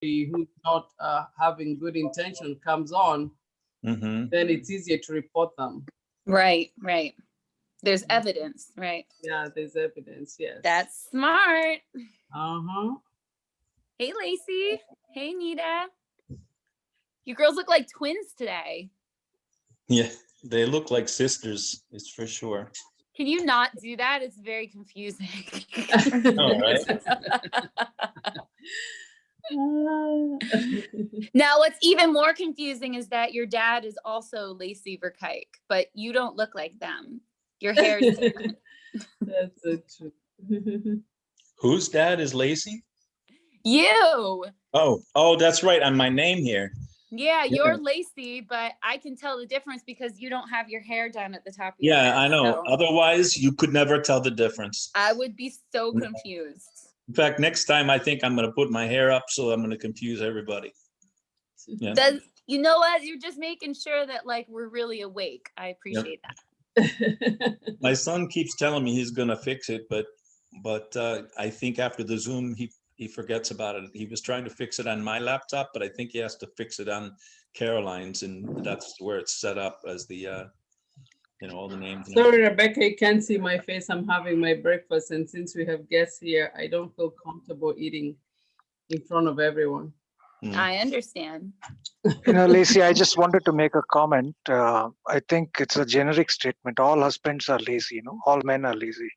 who's not having good intention comes on, then it's easier to report them. Right. There's evidence, right? Yeah, there's evidence, yes. That's smart. Hey, Lacey. Hey, Nita. You girls look like twins today. Yeah, they look like sisters, it's for sure. Can you not do that? It's very confusing. All right. Now, what's even more confusing is that your dad is also Lacey Verkijk, but you don't look like them. Your hair is different. That's so true. Whose dad is Lacey? You. Oh, that's right, on my name here. Yeah, you're Lacey, but I can tell the difference because you don't have your hair done at the top of your Yeah, head. I know. So Otherwise, you could never tell the difference. I would be so confused. In fact, next time I think I'm going to put my hair up, so I'm going to confuse everybody. Yeah. You know what? You're just making sure that like we're really awake. I appreciate that. My son keeps telling me he's going to fix it, but I think after the Zoom, he forgets about it. He was trying to fix it on my laptop, but I think he has to fix it on Caroline's, and that's where it's set up as the, all the names. Sorry, Rebecca, you can't see my face. I'm having my breakfast, and since we have guests here, I don't feel comfortable eating in front of everyone. I understand. Lacey, I just wanted to make a comment. I think it's a generic statement. All husbands are lazy, all men are lazy.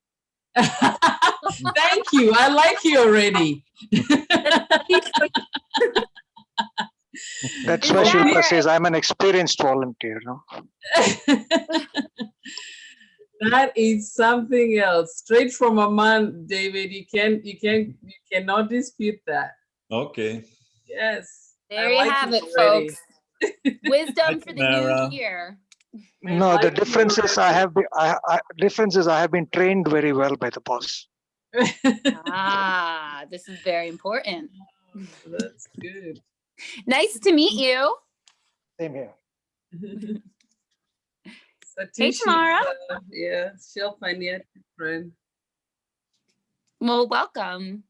Thank you. I like you already. That's why Shilpa says I'm an experienced volunteer. That is something else. Straight from a man, David. You cannot dispute that. Okay. Yes. There you have it, folks. Wisdom for the Tamara. new year. No, the difference is I have been trained very well by the boss. This is very important. That's good. Nice to meet you. Same here. Hey, Tamara. Yeah, she'll find you a friend. Well, welcome.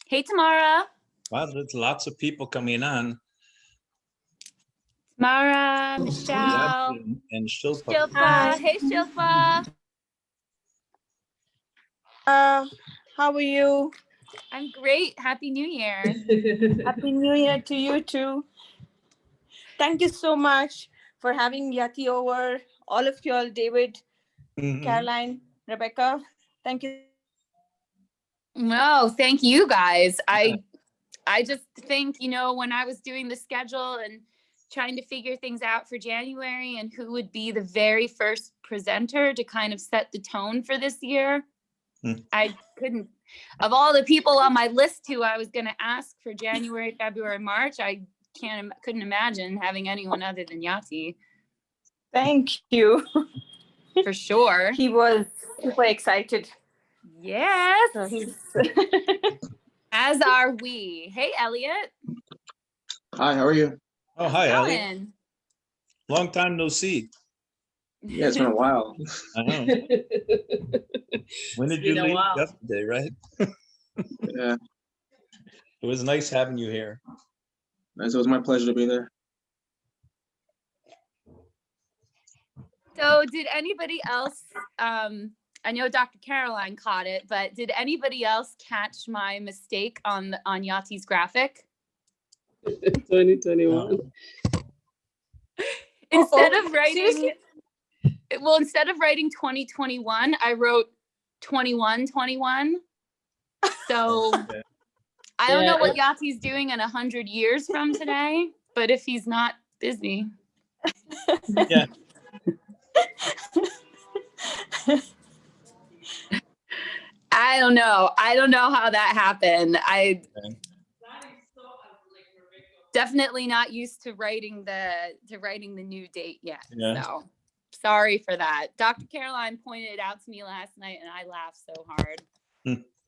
Hey, Tamara. Wow, there's lots of people coming on. Tamara, Michelle, and Shilpa. Shilpa. Hey, Shilpa. How are you? I'm great. Happy New Year. Happy New Year to you too. Thank you so much for having Yati over. All of y'all, David, Caroline, Rebecca. Thank you. No, thank you guys. I just think, when I was doing the schedule and trying to figure things out for January and who would be the very first presenter to kind of set the tone for this year, I couldn't, of all the people on my list who I was going to ask for January, February, March, I couldn't imagine having anyone other than Yati. Thank you. For sure. He was super excited. Yes. So he's As are we. Hey, Elliot. Hi, how are you? Oh, hi, Ellie. Ellen. Long time no see. Yeah, it's been a while. I know. When did you leave? Yesterday, right? Yeah, It was nice having you here. it was my pleasure to be there. So did anybody else, I know Dr. Caroline caught it, but did anybody else catch my mistake on Yati's graphic? 2021. Instead of writing 2021, I wrote 2121. So I don't know what Yati's doing in 100 years from today, but if he's not busy. Yeah. I don't know. I don't know how that happened. Definitely not used to writing the new date yet. Yeah. So sorry for that. Dr. Caroline pointed it out to me last night and I laughed so hard.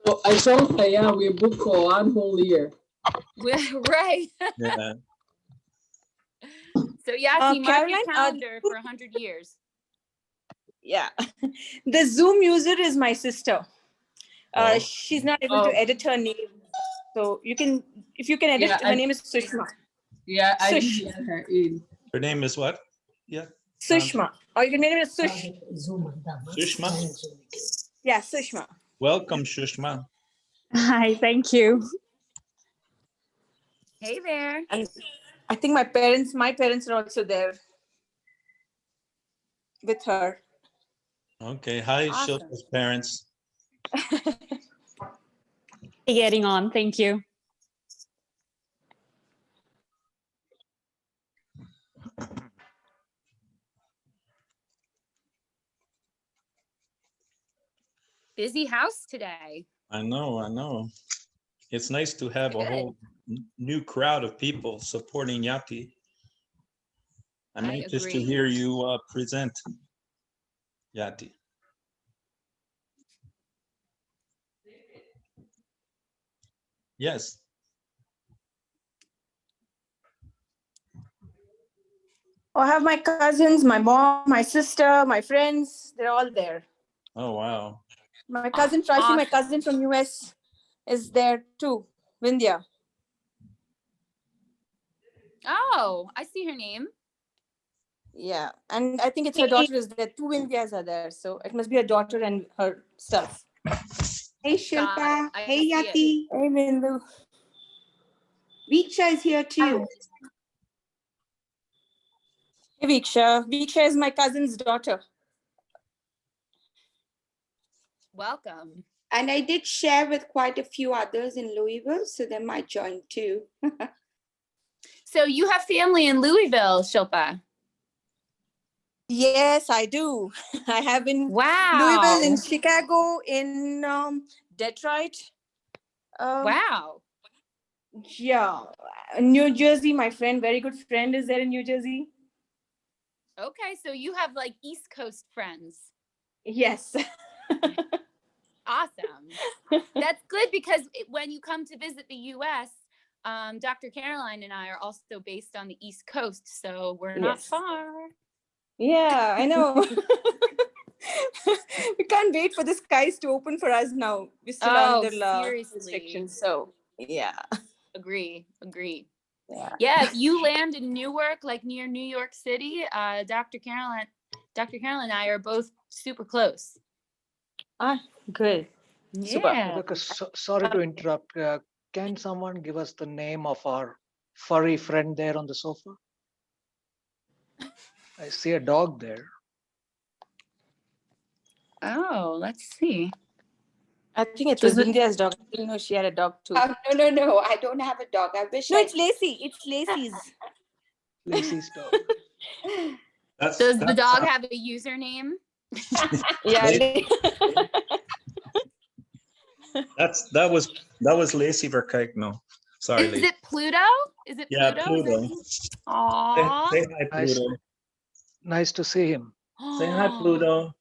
So I told her, yeah, we booked for 1 whole year. Right. Yeah. So Yati, mark your Caroline, calendar for 100 years. Yeah. The Zoom user is my sister. Oh. She's not able to edit her name. So you can, if you can edit, Yeah, her name is Sushma. Yeah, I didn't Sush. get her in. Her name is what? Yeah. Sushma. Or you can name it Sush. Sushma. Yeah, Sushma. Welcome, Sushma. Hi, thank you. Hey there. And I think my parents are also there with her. Okay. Hi, Awesome. Shilpa's parents. Getting on, thank you. Busy house today. I know, I know. It's nice to have a Good. whole new crowd of people supporting Yati. I'm I anxious to agree. hear you present Yati. Yes. I have my cousins, my mom, my sister, my friends. They're all there. Oh, wow. My cousin, Tracy, my cousin from US is there too. Vindhya. Oh, I see her name. Yeah. And I think it's her daughter is there. 2 Vindhyas are there. So it must be her daughter and herself. Hey Got Shilpa. it. I Hey see it. Yati. Hey, Bindu. Viksha is here too. Hey, Viksha. Viksha is my cousin's daughter. Welcome. And I did share with quite a few others in Louisville, so they might join too. So you have family in Louisville, Shilpa. Yes, I do. I have in Wow. Louisville, in Chicago, in Detroit. Wow. Yeah. New Jersey, my friend, very good friend is there in New Jersey. Okay, so you have like East Coast friends. Yes. Awesome. That's good because when you come to visit the US, Dr. Caroline and I are also based on the East Coast, so we're not Yes. far. Yeah, I know. We can't wait for the skies to open for us now. We're still under seriously. restrictions. So, yeah. Agree. Yeah. Yeah, if you land in Newark, like near New York City, Dr. Caroline and I are both super close. Ah, good. Super. Yeah. Rebecca, sorry to interrupt. Can someone give us the name of our furry friend there on the sofa? I see a dog there. Oh, let's see. I think it was Vindhya's dog. I didn't know she had a dog too. No. I don't have a dog. I wish No, I it's Lacey. It's Lacey's. Lacey's dog. Does the dog have a username? Yeah. That was Lacey Verkijk. No, sorry, Is Lacey. it Pluto? Is it Yeah, Pluto? Pluto. Aww. Say hi, Nice. Pluto. Nice to see him. Say hi, Pluto.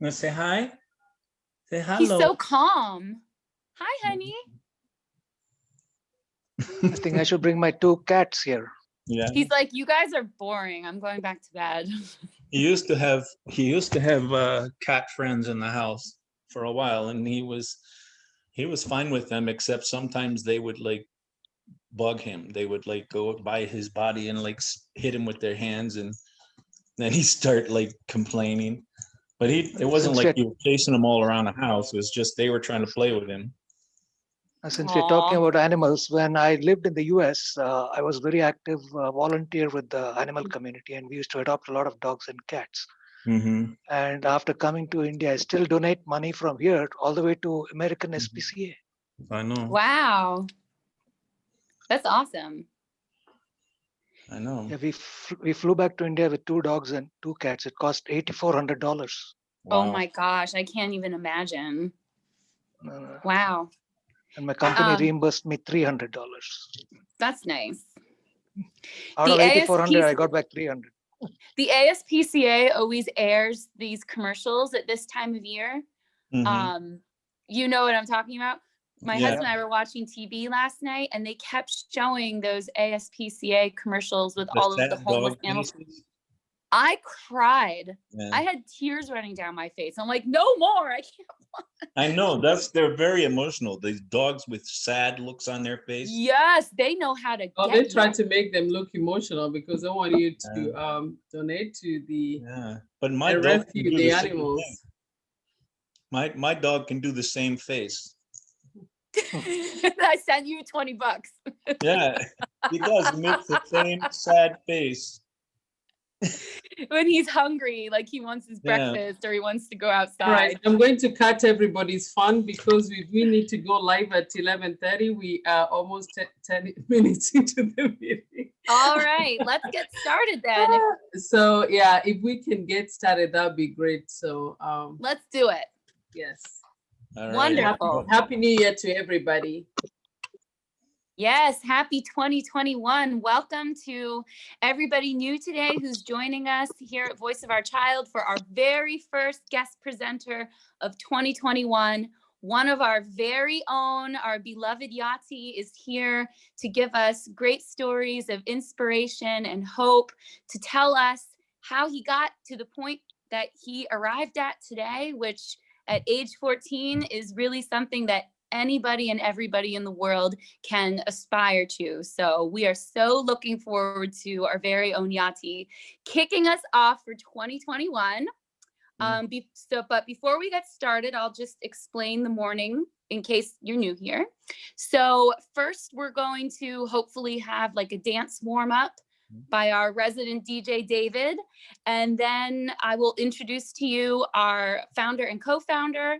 Want to say hi? Say hello. He's so calm. Hi, honey. I think I should bring my 2 cats here. Yeah. He's like, you guys are boring. I'm going back to bed. He used to have cat friends in the house for a while, and he was fine with them, except sometimes they would like bug him. They would like go by his body and like hit him with their hands, and then he'd start like complaining. But it wasn't like you were chasing him all around the house. It was just they were trying to play with him. Since we're talking about animals, when I lived in the US, I was very active volunteer with the animal community, and we used to adopt a lot of dogs and cats. Mm-hmm. And after coming to India, I still donate money from here all the way to American SPCA. I know. Wow. That's awesome. I know. Yeah, we flew back to India with 2 dogs and 2 cats. It cost $8,400. Wow. Oh my gosh, I can't even imagine. Wow. And my company reimbursed me $300. That's nice. Out of 8,400, I got back 300. The ASPCA always airs these commercials at this time of year. Mm-hmm. You know what I'm talking about? My Yeah. husband and I were watching TV last night, and they kept showing those ASPCA commercials with all of the homeless animals. I cried. Yeah. I had tears running down my face. I'm like, no more. I can't. I know they're very emotional. These dogs with sad looks on their face. Yes, they know how to Oh, get they try you. to make them look emotional because they want you to donate to the But my and dog can rescue do the the same animals. thing. My dog can do the same face. I sent you $20. Yeah, he does. He makes the same sad face. When he's hungry, like he wants his Yeah. breakfast or he wants to go outside. All right, I'm going to cut everybody's fun because we need to go live at 11:30. We are almost 10 minutes into the meeting. All right, let's get started then. So yeah, if we can get started, that'd be great. So Let's do it. yes. All right. Wonderful. Happy New Year to everybody. Yes, happy 2021. Welcome to everybody new today who's joining us here at Voice of Our Child for our very first guest presenter of 2021. One of our very own, our beloved Yati, is here to give us great stories of inspiration and hope, to tell us how he got to the point that he arrived at today, which at age 14 is really something that anybody and everybody in the world can aspire to. So we are so looking forward to our very own Yati kicking us off for 2021. But before we get started, I'll just explain the morning in case you're new here. So first, we're going to hopefully have like a dance warm up by our resident DJ, David. And then I will introduce to you our founder and co-founder.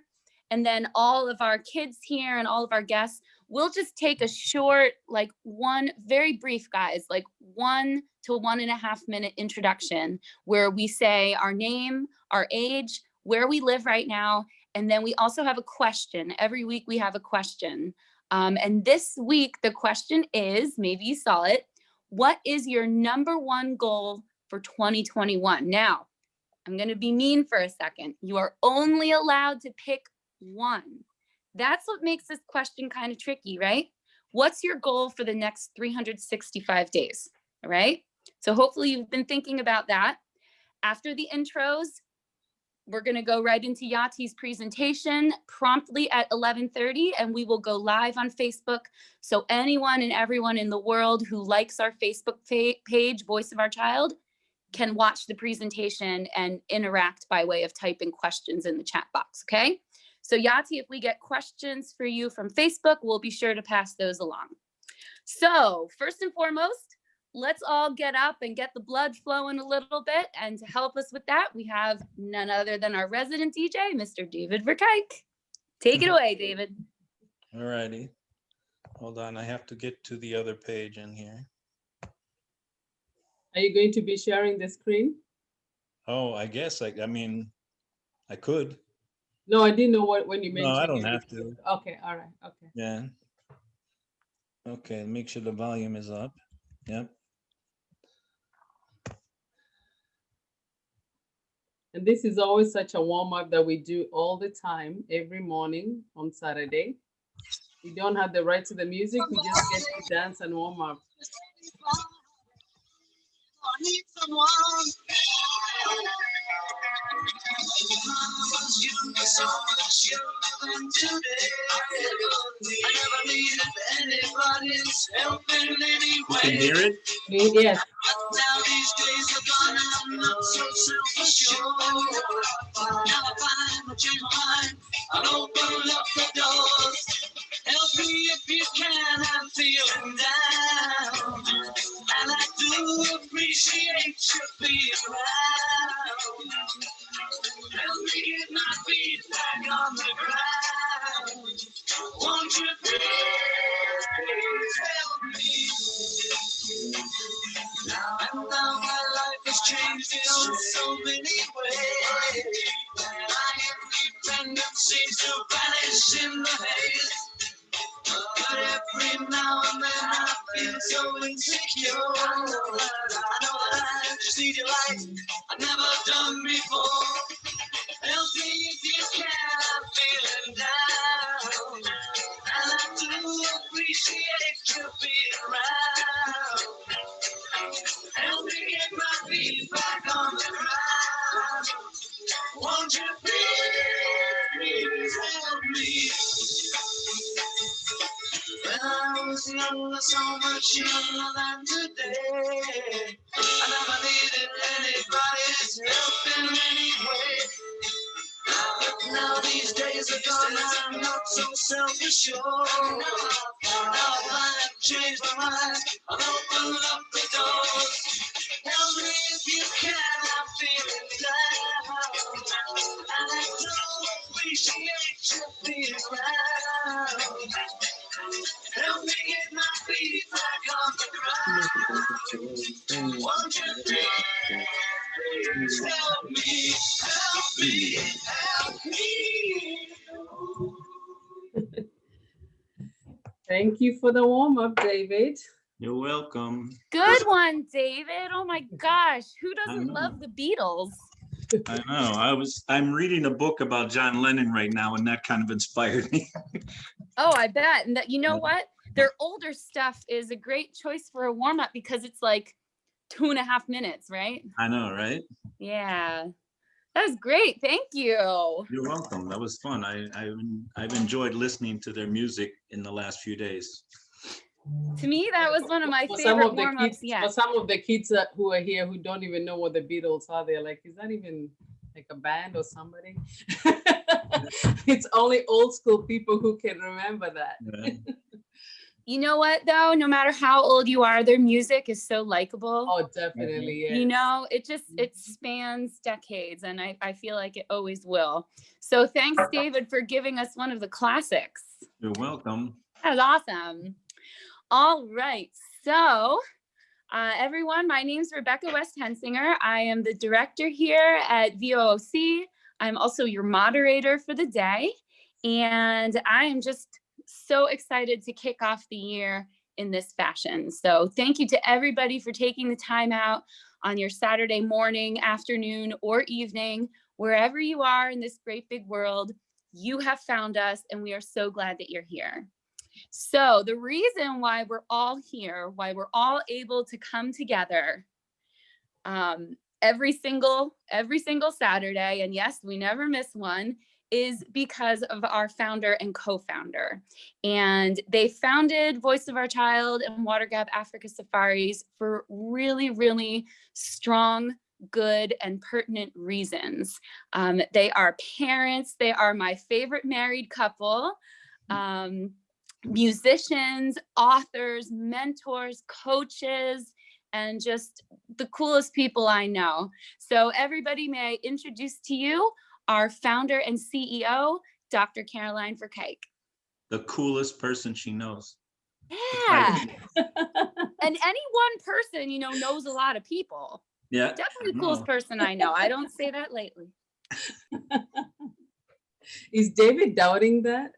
And then all of our kids here and all of our guests, we'll just take a short, like one, very brief, guys, like 1 to 1.5 minute introduction where we say our name, our age, where we live right now. And then we also have a question. Every week we have a question. And this week, the question is, maybe you saw it, what is your #1 goal for 2021? Now, I'm going to be mean for a second. You are only allowed to pick one. That's what makes this question kind of tricky, right? What's your goal for the next 365 days? All right. So hopefully you've been thinking about that. After the intros, we're going to go right into Yati's presentation promptly at 11:30, and we will go live on Facebook. So anyone and everyone in the world who likes our Facebook page, Voice of Our Child, can watch the presentation and interact by way of typing questions in the chat box, okay? So Yati, if we get questions for you from Facebook, we'll be sure to pass those along. So first and foremost, let's all get up and get the blood flowing a little bit. And to help us with that, we have none other than our resident DJ, Mr. David Verkijk. Take it away, David. All righty. Hold on, I have to get to the other page in here. Are you going to be sharing the screen? Oh, I guess, I mean, I could. No, I didn't know when you mentioned. No, I don't have to. Okay, all right, okay. Yeah. Okay, make sure the volume is up. Yep. And this is always such a warm-up that we do all the time, every morning on Saturday. We don't have the right to the music, we just get to dance and warm up. You can hear it? Yes. Now these days are gone and I'm not so self-assured. Now I find I change my mind, I'll open up the doors. Help me if you can, I'm feeling down. And I do appreciate you being around. Help me get my feet back on the ground. Won't you please help me? Now and now my life has changed in so many ways. My independence seems to vanish in the haze. But every now and then I feel so insecure. I know that I just need your light I've never done before. Help me if you can, I'm feeling down. And I do appreciate you being around. Help me get my feet back on the was so much younger than today. I never needed anybody's help in any way. But now these days are gone, I'm not so self-assured. Now I find I've changed my mind, I'll open up the doors. Tell me if you can, I'm feeling down. And I don't appreciate you being around. Help me get my feet back on the ground. Won't you please help me, help me, help me. Thank you for the warm-up, David. You're welcome. Good one, David. Oh my gosh, who doesn't know. love the Beatles? I know. I'm reading a book about John Lennon right now, and that kind of inspired me. Oh, I bet. And that, you know what? Their older stuff is a great choice for a warm-up because it's like 2.5 minutes, right? I know, right? Yeah. That was great. Thank you. You're welcome. That was fun. I've enjoyed listening to their music in the last few days. To me, that was one of my For some favorite of the warm-ups kids, yet. for some of the kids who are here who don't even know what the Beatles are, they're like, is that even like a band or somebody? It's only old school people who can remember that. Yeah. You know what, though? No matter how old you are, their music is so likable. Oh, definitely. Yes. You know, it spans decades, and I feel like it always will. So thanks, David, for giving us one of the classics. You're welcome. That was awesome. All right. So everyone, my name is Rebecca West Hensinger. I am the director here at VOOC. I'm also your moderator for the day. And I am just so excited to kick off the year in this fashion. So thank you to everybody for taking the time out on your Saturday morning, afternoon, or evening, wherever you are in this great big world. You have found us, and we are so glad that you're here. So the reason why we're all here, why we're all able to come together every single Saturday, and yes, we never miss one, is because of our founder and co-founder. And they founded Voice of Our Child and Water Gap Africa Safaris for really, really strong, good, and pertinent reasons. They are parents. They are my favorite married couple. Musicians, authors, mentors, coaches, and just the coolest people I know. So everybody, may I introduce to you our founder and CEO, Dr. Caroline Verkijk. The coolest person she knows. Yeah. And any one person, you know, knows a lot of people. Yeah. Definitely the coolest person I know. I don't say that lately. Is David doubting that?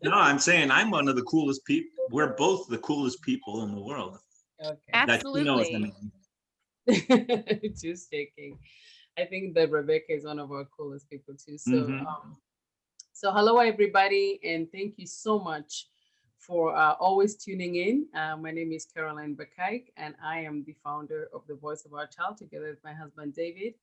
No, I'm saying I'm one of the coolest people. We're both the coolest people in the world. Okay. Absolutely. Just joking. I think that Rebecca is one of our coolest people too. So, so hello everybody, and thank you so much for always tuning in. My name is Caroline Verkijk, and I am the founder of the Voice of Our Child, together with my husband David.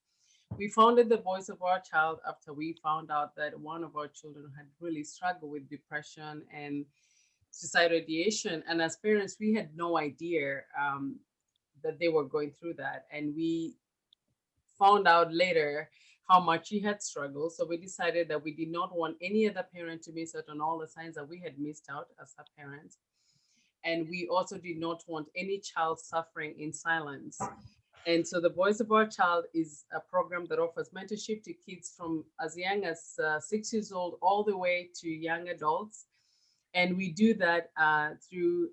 We founded the Voice of Our Child after we found out that one of our children had really struggled with depression and suicidal ideation. And as parents, we had no idea that they were going through that. And we found out later how much he had struggled. So we decided that we did not want any other parent to miss out on all the signs that we had missed out as a parent. And we also did not want any child suffering in silence. And so the Voice of Our Child is a program that offers mentorship to kids from as young as 6 years old all the way to young adults. And we do that through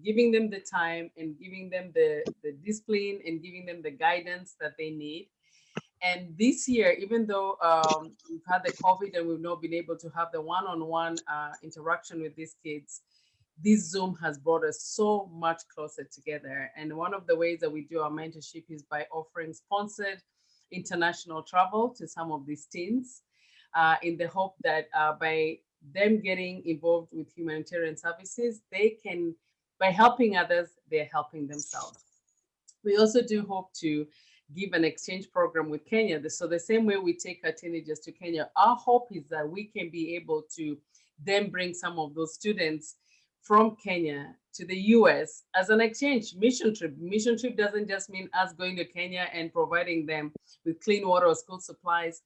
giving them the time and giving them the discipline and giving them the guidance that they need. And this year, even though we've had the COVID and we've not been able to have the one-on-one interaction with these kids, this Zoom has brought us so much closer together. And one of the ways that we do our mentorship is by offering sponsored international travel to some of these teens in the hope that by them getting involved with humanitarian services, they can, by helping others, they're helping themselves. We also do hope to give an exchange program with Kenya. So the same way we take our teenagers to Kenya, our hope is that we can be able to then bring some of those students from Kenya to the US as an exchange mission trip. Mission trip doesn't just mean us going to Kenya and providing them with clean water or school supplies.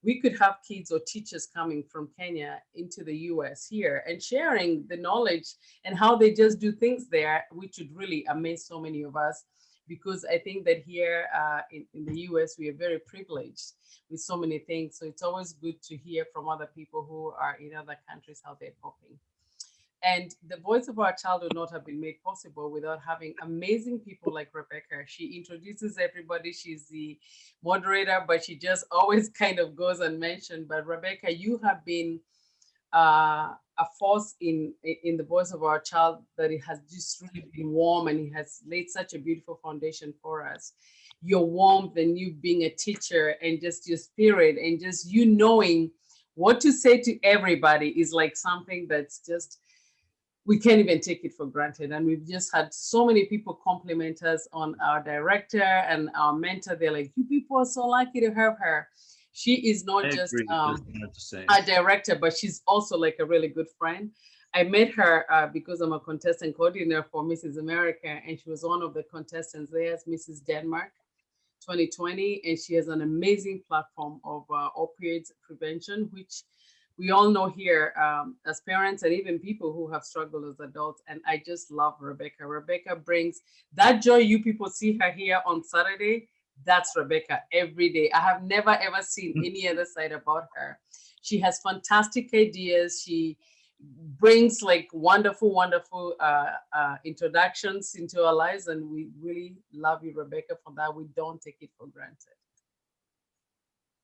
We could have kids or teachers coming from Kenya into the US here and sharing the knowledge and how they just do things there, which would really amaze so many of us. Because I think that here in the US, we are very privileged with so many things. So it's always good to hear from other people who are in other countries how they're coping. And the Voice of Our Child would not have been made possible without having amazing people like Rebecca. She introduces everybody. She's the moderator, but she just always kind of goes unmentioned. But Rebecca, you have been a force in the Voice of Our Child, that it has just really been warm, and it has laid such a beautiful foundation for us. Your warmth and you being a teacher and just your spirit and just you knowing what to say to everybody is like something that's just, we can't even take it for granted. And we've just had so many people compliment us on our director and our mentor. They're like, you people are so lucky to have her. She is not just a director, but she's also like a really good friend. I met her because I'm a contestant coordinator for Mrs. America, and she was one of the contestants there as Mrs. Denmark 2020. And she has an amazing platform of opioids prevention, which we all know here as parents and even people who have struggled as adults. And I just love Rebecca. Rebecca brings that joy. You people see her here on Saturday. That's Rebecca every day. I have never ever seen any other side about her. She has fantastic ideas. She brings like wonderful, wonderful introductions into our lives. And we really love you, Rebecca, for that. We don't take it for granted.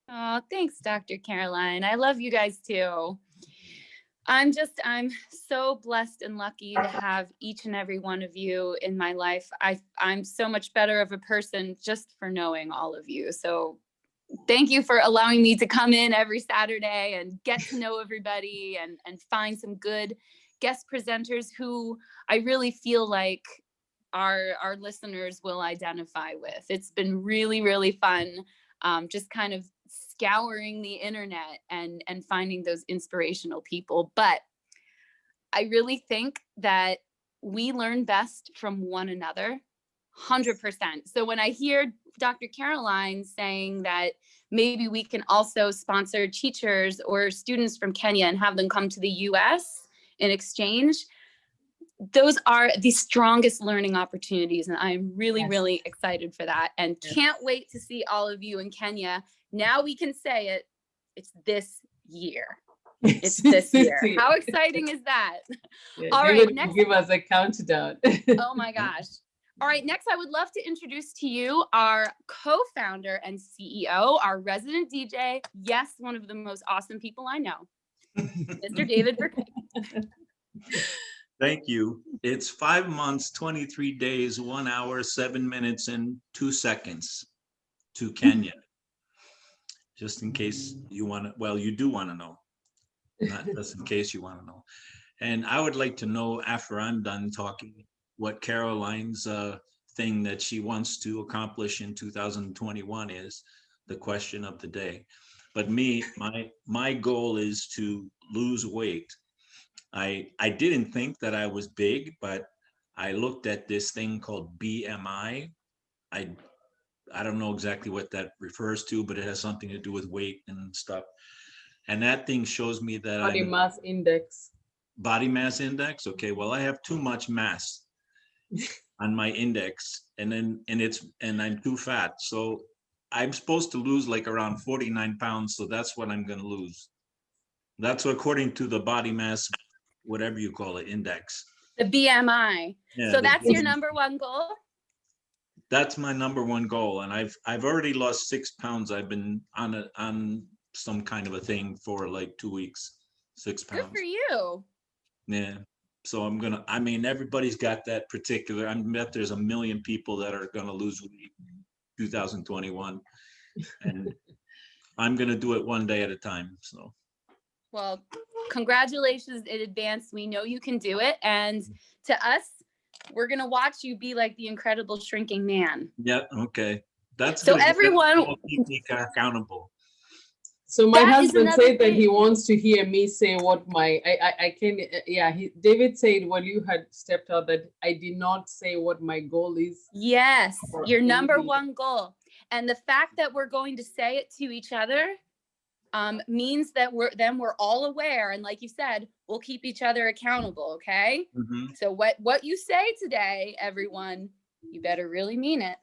Oh, thanks, Dr. Caroline. I love you guys too. I'm so blessed and lucky to have each and every one of you in my life. I'm so much better of a person just for knowing all of you. So thank you for allowing me to come in every Saturday and get to know everybody and find some good guest presenters who I really feel like our listeners will identify with. It's been really, really fun. Just kind of scouring the internet and finding those inspirational people. But I really think that we learn best from one another, 100%. So when I hear Dr. Caroline saying that maybe we can also sponsor teachers or students from Kenya and have them come to the US in exchange, those are the strongest learning opportunities. And I'm really, really excited for that and can't wait to see all of you in Kenya. Now we can say it, it's this year. It's this year. How exciting is that? All right, next. Give us a countdown. Oh my gosh. All right, next I would love to introduce to you our co-founder and CEO, our resident DJ. Yes, one of the most awesome people I know, Mr. David Burkett. Thank you. It's 5 months, 23 days, 1 hour, 7 minutes, and 2 seconds to Kenya. Just in case you want to, well, you do want to know, not just in case you want to know. And I would like to know, after I'm done talking, what Caroline's thing that she wants to accomplish in 2021 is, the question of the day. But my goal is to lose weight. I didn't think that I was big, but I looked at this thing called BMI. I don't know exactly what that refers to, but it has something to do with weight and stuff. And that thing shows me that body mass index. Body mass index. Okay, well, I have too much mass on my index, and I'm too fat. So I'm supposed to lose like around 49 pounds. So that's what I'm going to lose. That's according to the body mass, whatever you call it, index. The BMI. Yeah, so that's your number one goal? That's my number one goal. And I've already lost 6 pounds. I've been on some kind of a thing for like 2 weeks. 6 pounds. Good for you. Yeah. So everybody's got that particular, I bet there's a million people that are going to lose weight in 2021. And I'm going to do it one day at a time. So. Well, congratulations in advance. We know you can do it. And to us, we're going to watch you be like the incredible shrinking man. Yeah. Okay. That's so good. Everyone keep me accountable. So my That is husband another said that he thing. wants to hear me say what my I can David said when you had stepped out that I did not say what my goal is. Yes, for your number any- one goal. And the fact that we're going to say it to each other means that we're all aware. And like you said, we'll keep each other accountable. Okay. Mhm. So what you say today, everyone, you better really mean it.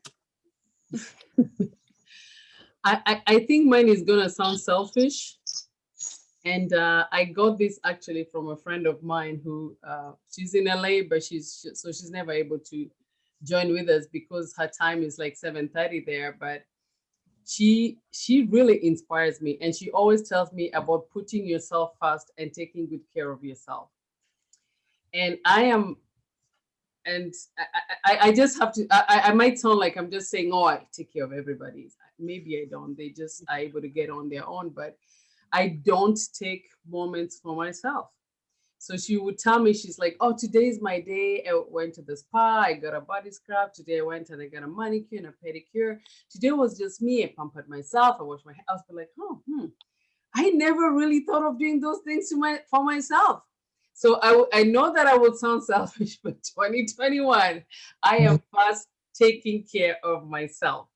I think mine is gonna sound selfish. And I got this actually from a friend of mine who she's in LA, but she's never able to join with us because her time is like 7:30 there. But she really inspires me, and she always tells me about putting yourself first and taking good care of yourself. And I am, and I just have to. I might sound like I'm just saying, oh, I take care of everybody. Maybe I don't. They just are able to get on their own, but I don't take moments for myself. So she would tell me, she's like, oh, today's my day. I went to the spa, I got a body scrub. Today I went and I got a manicure and a pedicure. Today was just me. I pampered myself. I washed my hair. I was like, I never really thought of doing those things for myself. So I know that I would sound selfish, but 2021, I am first taking care of myself.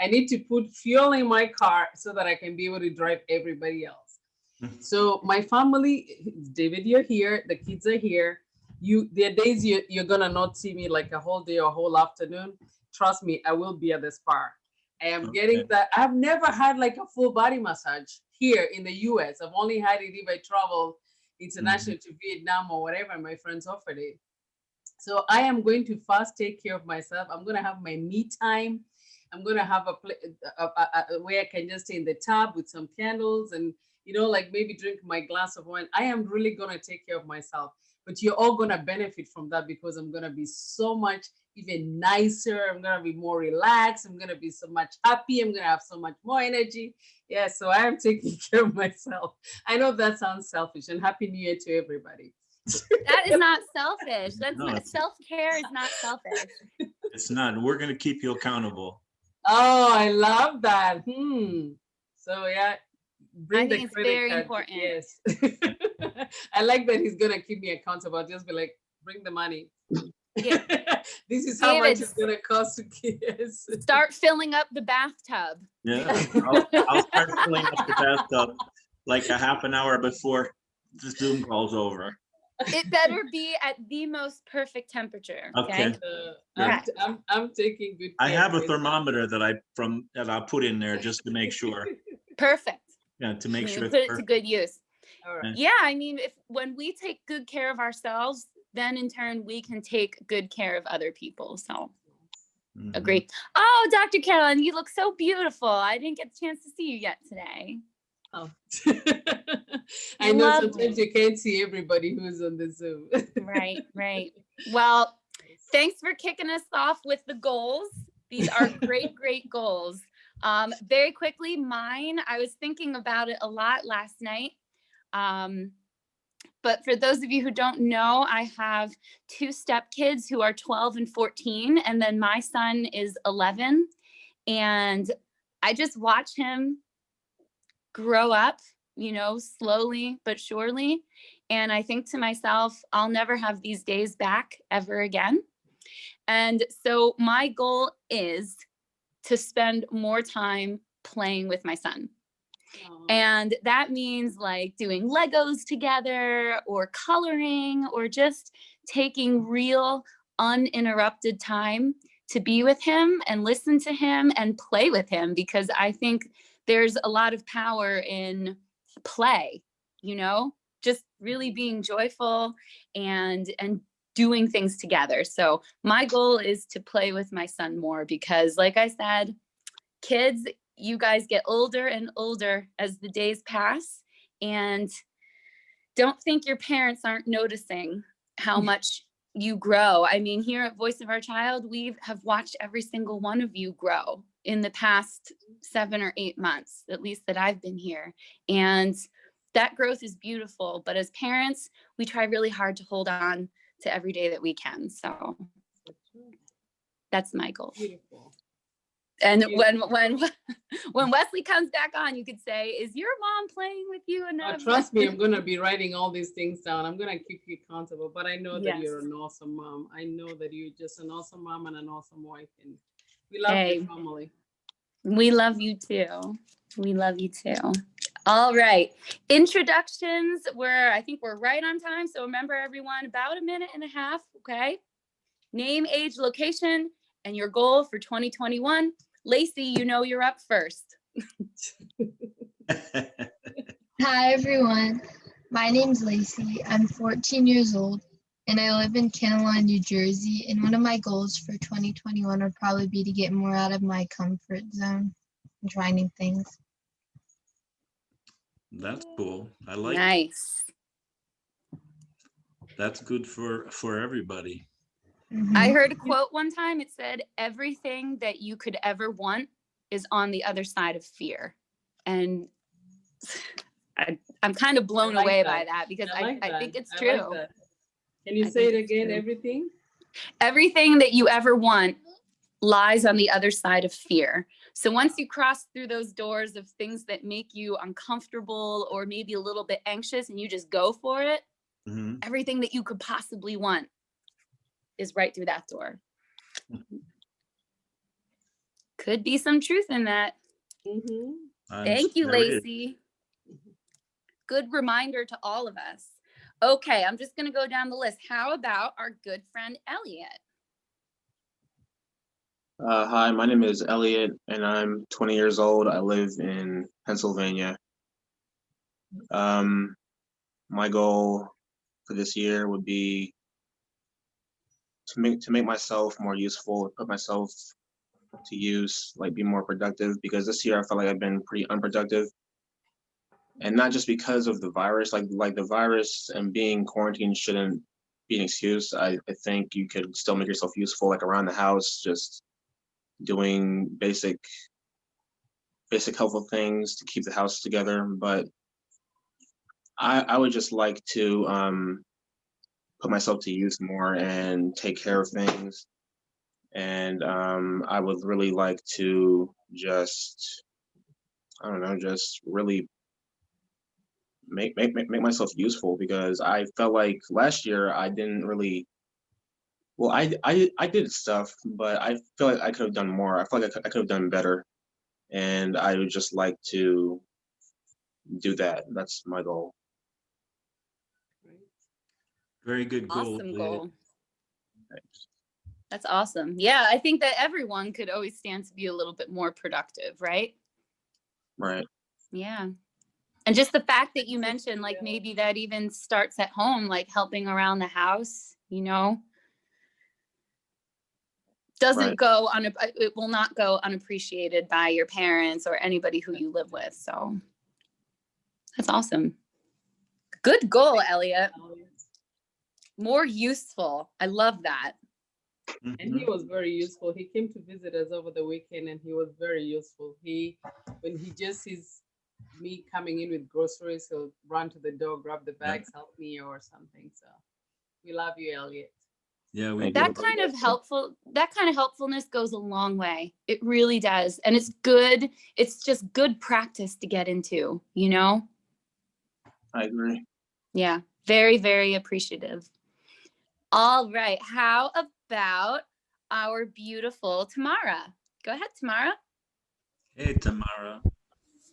I need to put fuel in my car so that I can be able to drive everybody else. So my family, David, you're here. The kids are here. There are days you're gonna not see me like a whole day or a whole afternoon. Trust me, I will be at the spa. I am getting that. I've never had like a full body massage here in the US. I've only had it if I travel international to Vietnam or whatever my friends offered it. So I am going to first take care of myself. I'm going to have my me time. I'm going to have a where I can just stay in the tub with some candles and, like maybe drink my glass of wine. I am really going to take care of myself. But you're all going to benefit from that because I'm going to be so much even nicer. I'm going to be more relaxed. I'm going to be so much happy. I'm going to have so much more energy. Yeah, so I am taking care of myself. I know that sounds selfish, and Happy New Year to everybody. That is not selfish. That's No, not, self-care is not selfish. It's not. We're going to keep you accountable. Oh, I love that. So yeah, bring I think the it's credit very card. important. Yes. I like that he's gonna keep me accountable. I'll just be like, bring the money. Yeah. This is how much David, it's gonna cost to kids. Start filling up the bathtub. Yeah, I'll start filling up the bathtub like a half an hour before the Zoom call's over. It better be at the most perfect temperature. Okay. I'm taking good care. I have a of myself. thermometer that I'll put in there just to make sure. Perfect. Yeah, to make sure. Put it to good use. All right. Yeah, I mean, when we take good care of ourselves, then in turn we can take good care of other people. So agree. Oh, Dr. Caroline, you look so beautiful. I didn't get the chance to see you yet today. Oh. I know Lovely. sometimes you can't see everybody who's on the Zoom. Right. Well, thanks for kicking us off with the goals. These are great goals. Very quickly, mine, I was thinking about it a lot last night. But for those of you who don't know, I have 2 stepkids who are 12 and 14, and then my son is 11. And I just watch him grow up, slowly but surely. And I think to myself, I'll never have these days back ever again. And so my goal is to spend more time playing with my son. And that means like doing Legos together or coloring or just taking real uninterrupted time to be with him and listen to him and play with him, because I think there's a lot of power in play, just really being joyful and doing things together. So my goal is to play with my son more because, like I said, kids, you guys get older and older as the days pass, and don't think your parents aren't noticing how much you grow. I mean, here at Voice of Our Child, we have watched every single one of you grow in the past 7 or 8 months, at least that I've been here. And that growth is beautiful. But as parents, we try really hard to hold on to every day that we can. So that's my goal. Beautiful. And when Wesley comes back on, you could say, "Is your mom playing with you enough?" Trust me, I'm gonna be writing all these things down. I'm gonna keep you accountable. But I know that Yes. you're an awesome mom. I know that you're just an awesome mom and an awesome wife, and we love Hey. your family. We love you too. We love you too. All right. Introductions. I think we're right on time. So remember, everyone, about 1.5 minutes. Okay. Name, age, location, and your goal for 2021. Lacey, you know you're up first. Hi, everyone. My name's Lacey. I'm 14 years old, and I live in Canada, New Jersey. And one of my goals for 2021 would probably be to get more out of my comfort zone and try new things. That's cool. I like. Nice. That's good for everybody. Mm-hmm. I heard a quote one time. It said, "Everything that you could ever want is on the other side of fear." And I'm kind of blown away by that because I think it's true. Like Can you say it again? Everything? Everything that you ever want lies on the other side of fear. So once you cross through those doors of things that make you uncomfortable or maybe a little bit anxious and you just go for it, everything that you could possibly want is right through that door. Could be some truth in that. Thank you, Lacey. Good reminder to all of us. Okay, I'm just going to go down the list. How about our good friend, Elliot? Hi, my name is Elliot, and I'm 20 years old. I live in Pennsylvania. My goal for this year would be to make myself more useful, put myself to use, like be more productive, because this year I felt like I've been pretty unproductive. And not just because of the virus, like the virus and being quarantined shouldn't be an excuse. I think you could still make yourself useful, like around the house, just doing basic helpful things to keep the house together. But I would just like to put myself to use more and take care of things. And I would really like to just, I don't know, just really make myself useful, because I felt like last year I didn't really, well, I did stuff, but I feel like I could have done more. I feel like I could have done better, and I would just like to do that. That's my goal. Very good goal. Awesome goal. Thanks. That's awesome. Yeah, I think that everyone could always stand to be a little bit more productive, right? Right. Yeah. And just the fact that you mentioned, like, maybe that even starts at home, like helping around the house, you know, doesn't go on, it will not go unappreciated by your parents or anybody who you live with. So that's awesome. Good goal, Elliot. More useful. I love that. And he was very useful. He came to visit us over the weekend, and he was very useful. When he just sees me coming in with groceries, he'll run to the door, grab the bags, help me or something. So we love you, Elliot. Yeah, that kind of helpfulness goes a long way. It really does. And it's good. It's just good practice to get into, you know? I agree. Yeah. Very, very appreciative. All right. How about our beautiful Tamara? Go ahead, Tamara. Hey, Tamara.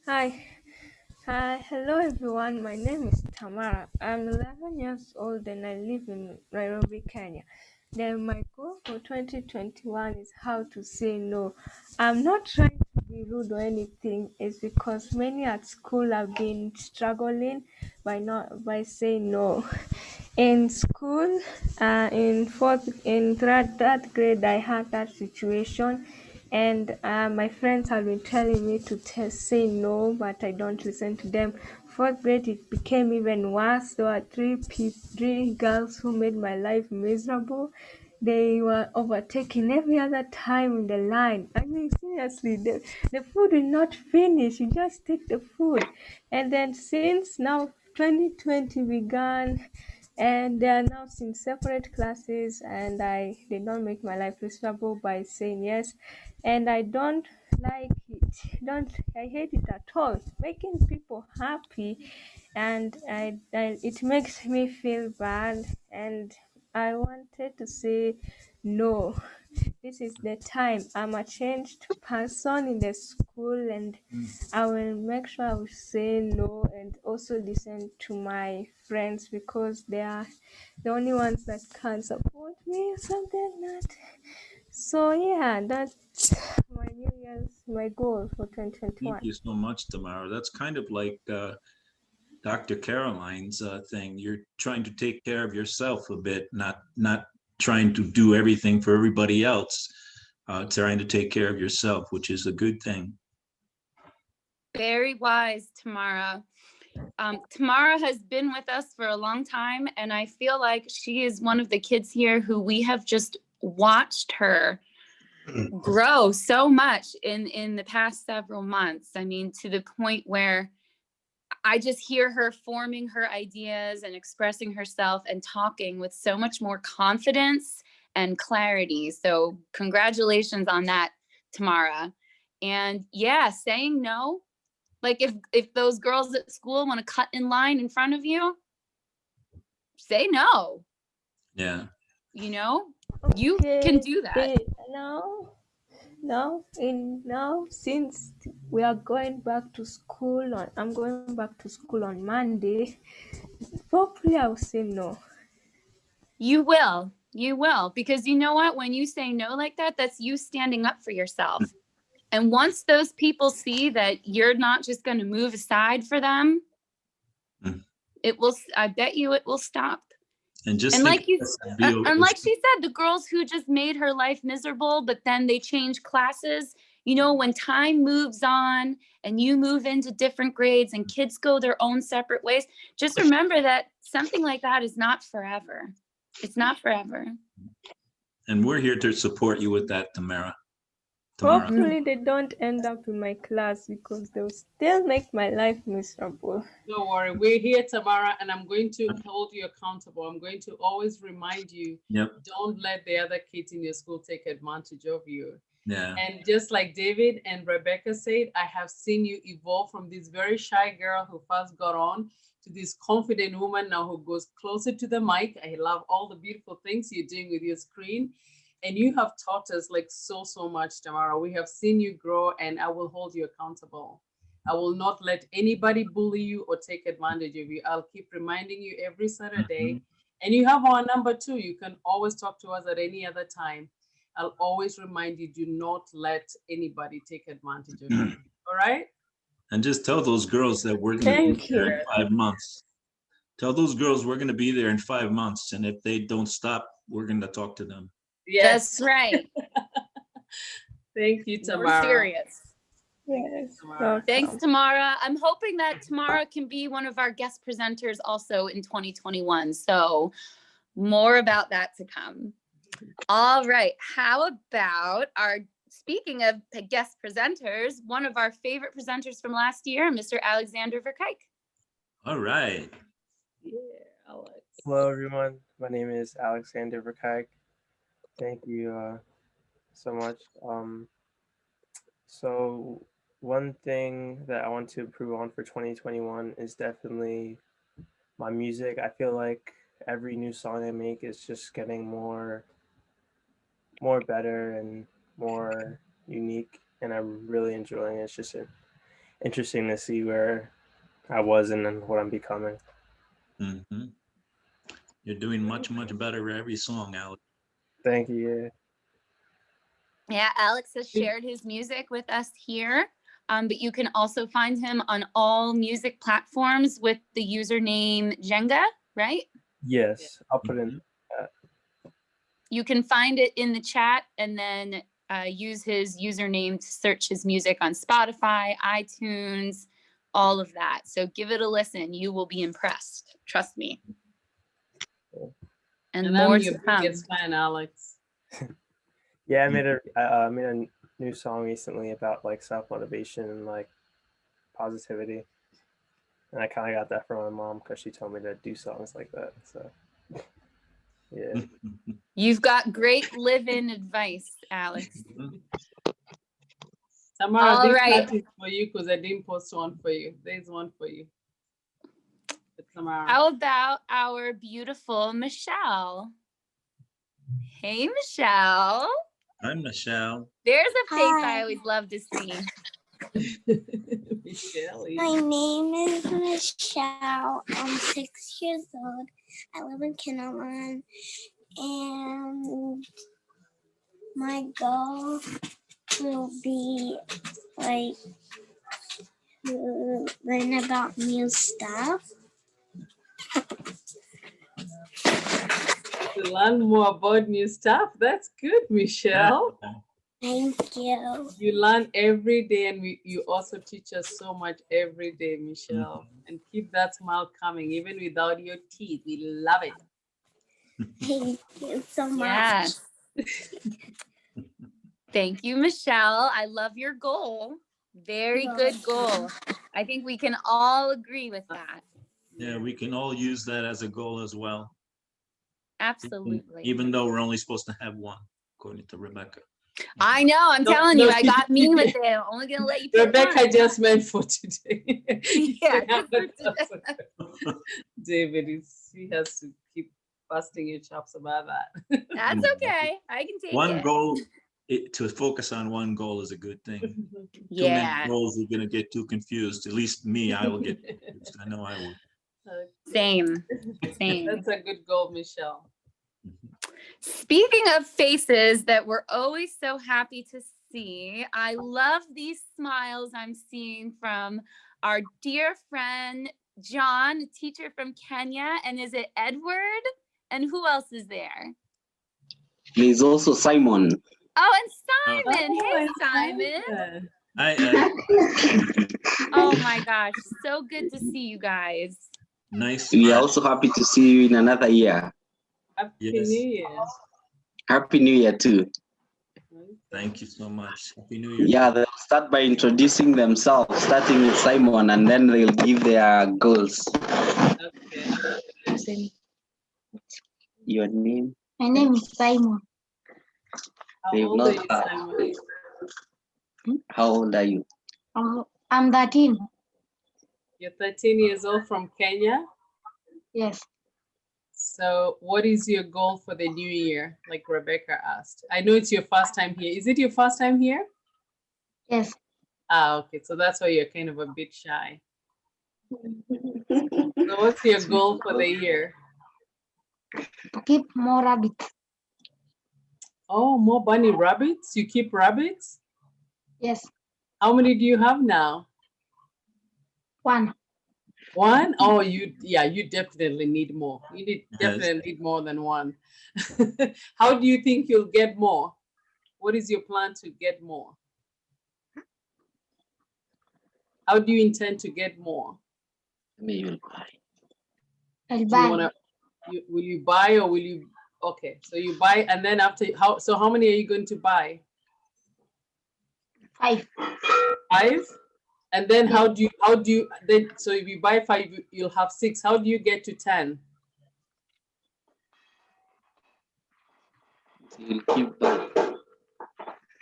Hi. Hello, everyone. My name is Tamara. I'm 11 years old and I live in Nairobi, Kenya. Then my goal for 2021 is how to say no. I'm not trying to be rude or anything. It's because many at school have been struggling by saying no. In school, in third grade, I had that situation, and my friends have been telling me to say no, but I don't listen to them. Fourth grade, it became even worse. There were three girls who made my life miserable. They were overtaking every other time in the line. I mean, seriously, the food will not finish. You just take the food. And then since now 2020 began, and they are now in separate classes, and they don't make my life miserable by saying yes, and I don't like it. Don't I hate it at all. Making people happy, and it makes me feel bad, and I wanted to say no. This is the time. I'm a changed person in the school, and I will make sure I will say no and also listen to my friends because they are the only ones that can support me or something like that. So yeah, that's my goal for Thank 2021. you so much, Tamara. That's kind of like Dr. Caroline's thing. You're trying to take care of yourself a bit, not trying to do everything for everybody else. Trying to take care of yourself, which is a good thing. Very wise, Tamara. Tamara has been with us for a long time, and I feel like she is one of the kids here who we have just watched her grow so much in the past several months. I mean, to the point where I just hear her forming her ideas and expressing herself and talking with so much more confidence and clarity. So congratulations on that, Tamara. And yeah, saying no, like if those girls at school want to cut in line in front of you, say no. Yeah. You know, you can do that. Now, since we are going back to school, I'm going back to school on Monday. Hopefully, I'll say no. You will, because you know what? When you say no like that, that's you standing up for yourself. And once those people see that you're not just going to move aside for them, I bet you it will stop. And just and think, like she said, the girls who just made her life miserable, but then they change classes. You know, when time moves on and you move into different grades and kids go their own separate ways, just remember that something like that is not forever. It's not forever. And we're here to support you with that, Tamara. Hopefully they don't end up in my class because they'll still make my life miserable. Don't worry, we're here, Tamara, and I'm going to hold you accountable. I'm going to always remind you, don't let the other kids in your school take advantage of you. Yeah. And just like David and Rebecca said, I have seen you evolve from this very shy girl who first got on to this confident woman now who goes closer to the mic. I love all the beautiful things you're doing with your screen. And you have taught us like so much, Tamara. We have seen you grow, and I will hold you accountable. I will not let anybody bully you or take advantage of you. I'll keep reminding you every Saturday. And you have our number too. You can always talk to us at any other time. I'll always remind you, do not let anybody take advantage of you. All right? And just tell those girls that we're going to be there in 5 months. Tell those girls we're going to be there in 5 months. And if they don't stop, we're going to talk to them. Yes. That's right. Thank you, Tamara. We're serious. Yes. Tamara. Thanks, Tamara. I'm hoping that Tamara can be one of our guest presenters also in 2021. So more about that to come. All right. How about speaking of guest presenters, one of our favorite presenters from last year, Mr. Alexander Verkijk. All right. Yeah, Alex. Hello, everyone. My name is Alexander Verkijk. Thank you so much. So one thing that I want to improve on for 2021 is definitely my music. I feel like every new song I make is just getting more better and more unique, and I'm really enjoying it. It's just interesting to see where I was and then what I'm becoming. You're doing much better every song, Alex. Thank you. Yeah, Alex has shared his music with us here, but you can also find him on all music platforms with the username Jenga, right? Yes, I'll put it in. You can find it in the chat and then use his username to search his music on Spotify, iTunes, all of that. So give it a listen. You will be impressed. Trust me. And more I'm your to come. biggest fan, Alex. Yeah, I made a new song recently about like self-motivation and like positivity, and I kind of got that from my mom because she told me to do songs like that. So Yeah. You've got great live-in advice, Alex. Tamara, All this right. hat is for you because I didn't post one for you. There's one for you. Tamara. How about our beautiful Michelle? Hey, Michelle. Hi, Michelle. There's a face I Hi. always love to see. Michelle. My name is Michelle. I'm 6 years old. I live in Kinnelon. And my goal will be like to learn about new stuff. To learn more about new stuff. That's good, Michelle. Thank you. You learn every day, and you also teach us so much every day, Michelle. And keep that smile coming, even without your teeth. We love it. Thank you so much. Yes. Thank you, Michelle. I love your goal. Very good goal. I think we can all agree with that. Yeah, we can all use that as a goal as well. Absolutely. Even though we're only supposed to have one, according to Rebecca. I know. I'm telling you, I got mean with it. I'm only gonna let you pick Rebecca one. just meant for today. Yeah, just for today. David, he has to keep busting your chops about that. That's okay. I can take One it. goal, to focus on one goal is a good thing. Too Yeah. many goals, you're gonna get too confused. At least me, I will get confused. I know I will. Same. Same. That's a good goal, Michelle. Speaking of faces that we're always so happy to see, I love these smiles I'm seeing from our dear friend John, a teacher from Kenya. And is it Edward? And who else is there? There's also Simon. Oh, and Simon. Hey, Simon. Hi, Ed. Oh my gosh, so good to see you guys. Nice. We are also happy to see you in another year. Happy New Year. Happy New Year too. Thank you so much. Happy New Year. Yeah, they'll start by introducing themselves, starting with Simon, and then they'll give their goals. Okay. Your name? My name is Simon. How They've old are not you, asked. Simon? How old are you? I'm 13. You're 13 years old from Kenya. Yes. So what is your goal for the new year? Like Rebecca asked. I know it's your first time here. Is it your first time here? Yes. Ah, okay. So that's why you're kind of a bit shy. So what's your goal for the year? To keep more rabbits. Oh, more bunny rabbits? You keep rabbits? Yes. How many do you have now? One. One? Oh, you definitely need more. You Yes. definitely need more than one. How do you think you'll get more? What is your plan to get more? How do you intend to get more? I'll Do buy. you wanna, will you buy or will you? Okay, so you buy, and then after how many are you going to buy? 5. 5? And then how do you then, so if you buy 5, you'll have 6. How do you get to 10? You'll keep buying.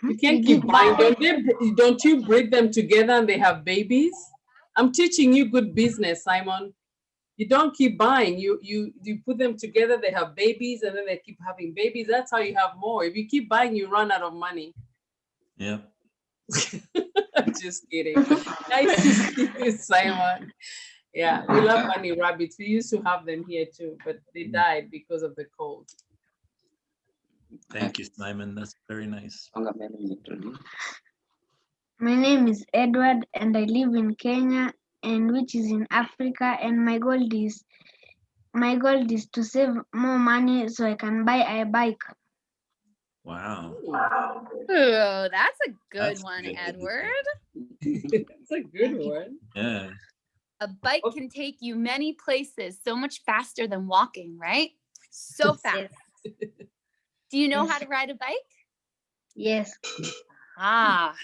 You can't keep buying. Don't you breed them together and they have babies? I'm teaching you good business, Simon. You don't keep buying. You put them together, they have babies, and then they keep having babies. That's how you have more. If you keep buying, you run out of money. Yeah. Just kidding. Nice to see you, Simon. Yeah, we love bunny rabbits. We used to have them here too, but they died because of the cold. Thank you, Simon. That's very nice. My name is Edward and I live in Kenya, and which is in Africa, and my goal is to save more money so I can buy a bike. Wow. Oh, that's a good That's one, good. Edward. That's a good one. Yeah. A bike can take you many places so much faster than walking, right? So fast. Do you know how to ride a bike? Yes. Ah,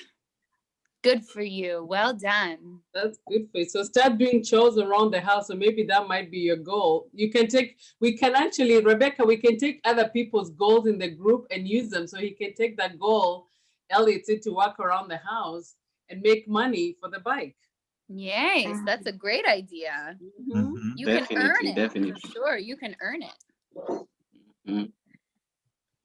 Good for you. Well done. That's good for you. So start doing chores around the house. So maybe that might be your goal. We can actually, Rebecca, we can take other people's goals in the group and use them. So he can take that goal, Elliot, to walk around the house and make money for the bike. Yes, that's a great idea. You Definitely, can earn it. definitely. For sure, you can earn it. Mm.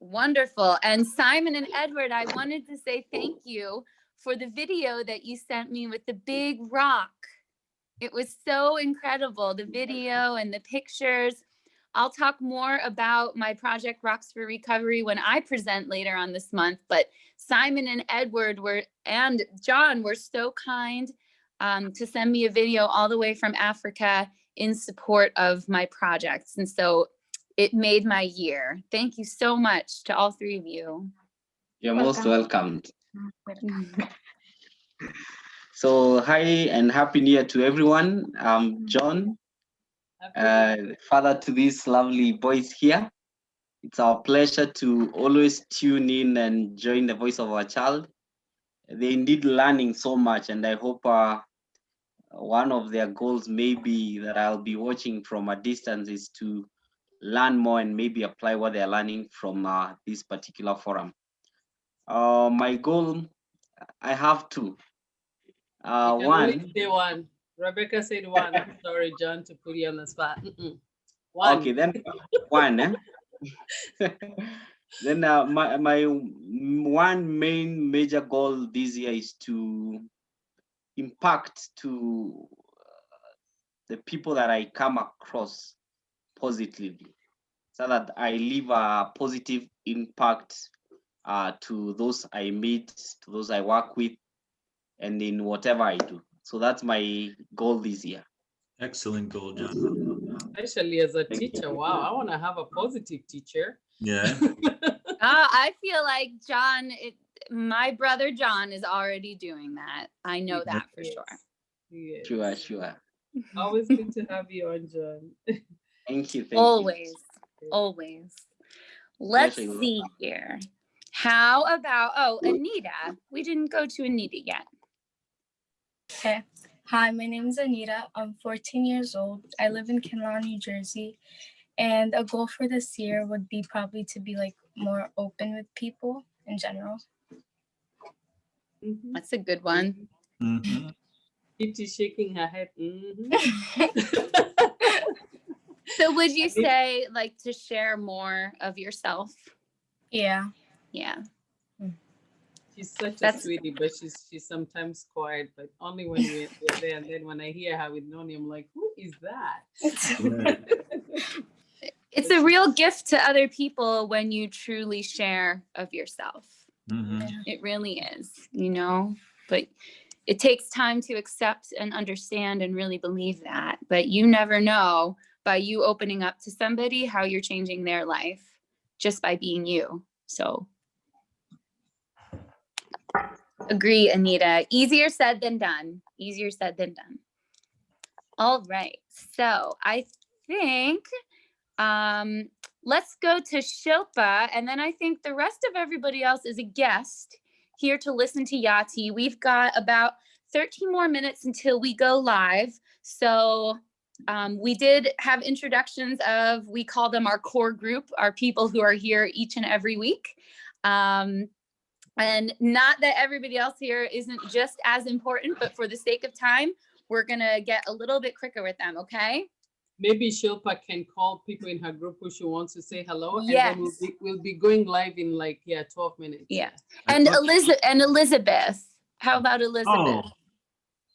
Wonderful. And Simon and Edward, I wanted to say thank you for the video that you sent me with the big rock. It was so incredible, the video and the pictures. I'll talk more about my project Rocks for Recovery when I present later on this month, but Simon and Edward and John were so kind to send me a video all the way from Africa in support of my projects. And so it made my year. Thank you so much to all three of you. You're most welcomed. So hi and happy new year to everyone. I'm John, father to these lovely boys here. It's our pleasure to always tune in and join the voice of our child. They're indeed learning so much, and I hope one of their goals maybe that I'll be watching from a distance is to learn more and maybe apply what they're learning from this particular forum. My goal, I have two. One. Rebecca said one. I'm sorry, John, to put you on the spot. One. Okay, then one. Then my one main major goal this year is to impact to the people that I come across positively, so that I leave a positive impact to those I meet, to those I work with, and in whatever I do. So that's my goal this year. Excellent goal, John. Especially as a teacher. Wow, I want to have a positive teacher. Yeah. I feel like John, my brother John is already doing that. I know that for sure. Yes. Sure. Always good to have you on, John. Thank you. Always. Let's see here. How about, Anita? We didn't go to Anita yet. Okay. Hi, my name is Anita. I'm 14 years old. I live in Kenlaw, New Jersey. And a goal for this year would be probably to be like more open with people in general. That's a good one. Kitty shaking her head. So would you say like to share more of yourself? Yeah. She's such a sweetie, but she's sometimes quiet, but only when we're there. And then when I hear her with Noni, I'm like, who is that? It's a real gift to other people when you truly share of yourself. It really is, but it takes time to accept and understand and really believe that. But you never know by you opening up to somebody how you're changing their life just by being you. So agree, Anita. Easier said than done. All right. So I think let's go to Shilpa, and then I think the rest of everybody else is a guest here to listen to Yati. We've got about 13 more minutes until we go live. So we did have introductions of, we call them our core group, our people who are here each and every week. And not that everybody else here isn't just as important, but for the sake of time, we're gonna get a little bit quicker with them, okay? Maybe Shilpa can call people in her group who she wants to say hello. Yes. And then we'll be going live in 12 minutes. Yeah. And Elizabeth. How about Elizabeth?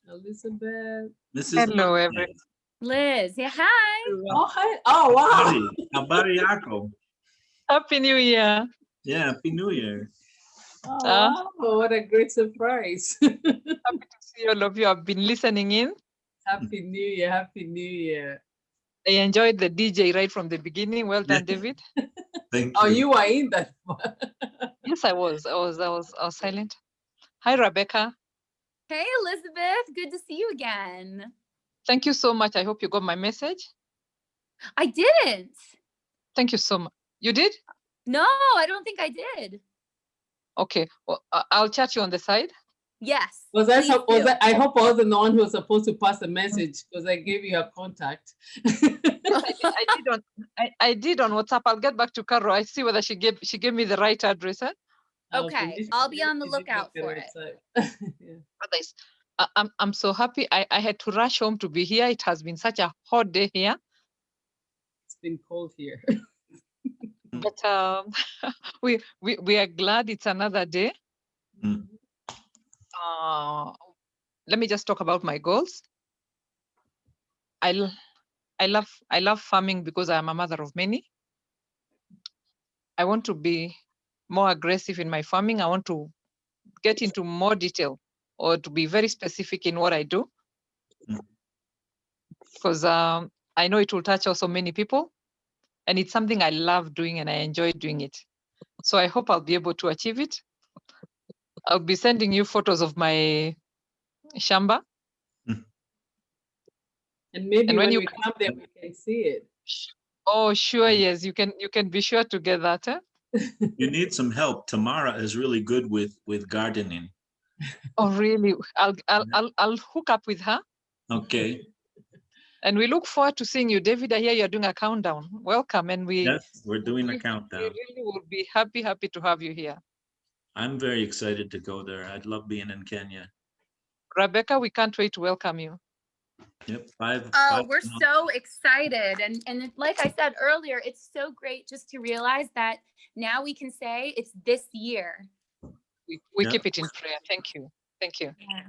Elizabeth. Hello, everyone. Liz. Yeah, hi. Oh, hi. Oh, wow. Habari yako. Happy New Year. Yeah, Happy New Year. Oh, wow. What a great surprise. Happy to see all of you. I've been listening in. Happy New Year. Happy New Year. I enjoyed the DJ right from the beginning. Well done, David. Thank you. Oh, you were in that one. Yes, I was silent. Hi, Rebecca. Hey, Elizabeth. Good to see you again. Thank you so much. I hope you got my message. I didn't. Thank you so much. You did? No, I don't think I did. Okay. Well, I'll chat you on the side. Yes. I hope I wasn't the one who was supposed to pass the message because I gave you a contact. I did on WhatsApp. I'll get back to Carol. I see whether she gave me the right address. Eh? Okay, I'll be on the lookout for it. Otherwise, I'm so happy. I had to rush home to be here. It has been such a hot day here. It's been cold here. But we are glad it's another day. Let me just talk about my goals. I love farming because I am a mother of many. I want to be more aggressive in my farming. I want to get into more detail or to be very specific in what I do. Because I know it will touch also many people. And it's something I love doing and I enjoy doing it. So I hope I'll be able to achieve it. I'll be sending you photos of my shamba. And maybe when we come there, we can see it. Oh, sure, yes. You can be sure to get that. Eh? You need some help. Tamara is really good with gardening. Oh, really? I'll hook up with her. Okay. And we look forward to seeing you, David. I hear you're doing a countdown. Welcome, and yes, we're doing a countdown. We really will be happy to have you here. I'm very excited to go there. I'd love being in Kenya. Rebecca, we can't wait to welcome you. Yep. We're so excited. And like I said earlier, it's so great just to realize that now we can say it's this year. We keep it in prayer. Thank you. Thank you. Yeah.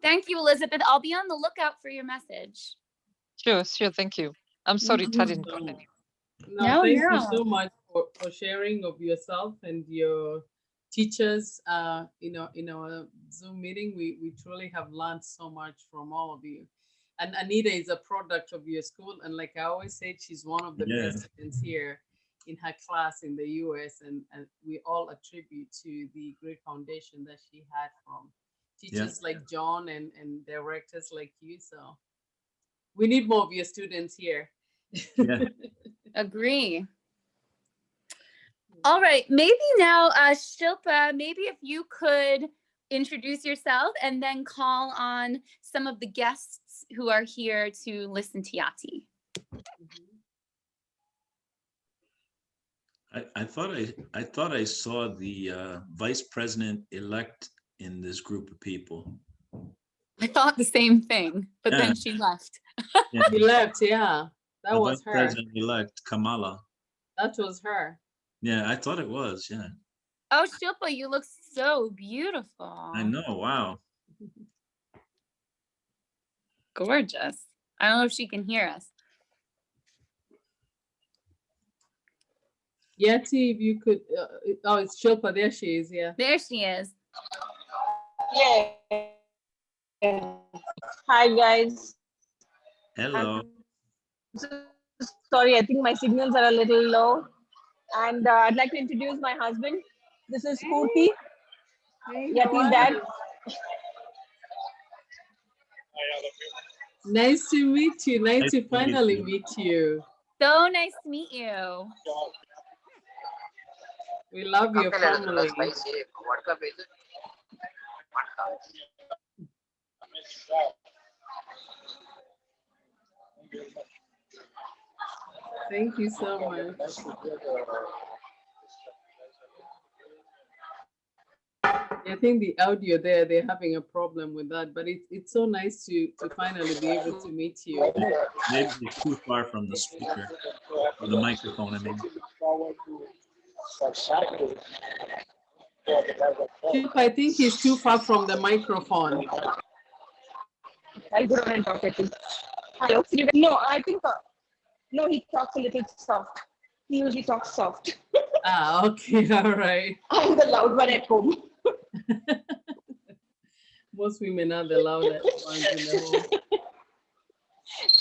Thank you, Elizabeth. I'll be on the lookout for your message. Sure. Thank you. I'm sorry it hadn't gotten you. No, thank you so much for sharing of yourself and your teachers. In our Zoom meeting, we truly have learned so much from all of you. And Anita is a product of your school. And like I always said, she's one of the best students here in her class in the US. And we all attribute to the great foundation that she had from teachers like John and directors like you. So we need more of your students here. Yeah. Agree. All right, maybe now, Shilpa, maybe if you could introduce yourself and then call on some of the guests who are here to listen to Yati. I thought I saw the vice president elect in this group of people. I thought the same thing, but then she left. Yeah. She left, yeah. That was vice her. President-elect Kamala. That was her. Yeah, I thought it was, yeah. Oh, Shilpa, you look so beautiful. I know, wow. Gorgeous. I don't know if she can hear us. Yati, if you could, oh, it's Shilpa, there she is, yeah. There she is. Yeah. Hi, guys. Hello. Sorry, I think my signals are a little low. And I'd like to introduce my husband. This is Purti, Yati's dad. Nice to meet you. Nice to finally meet you. So nice to meet you. We love your family. Thank you so much. I think the audio there, they're having a problem with that, but it's so nice to finally be able to meet you. Maybe it's too far from the speaker or the microphone, I mean. I think he's too far from the microphone. I'll go ahead and talk at him. Hello? No, I think, no, he talks a little soft. He usually talks soft. Ah, okay, all right. I'm the loud one at home. Most women are the loudest ones in the home.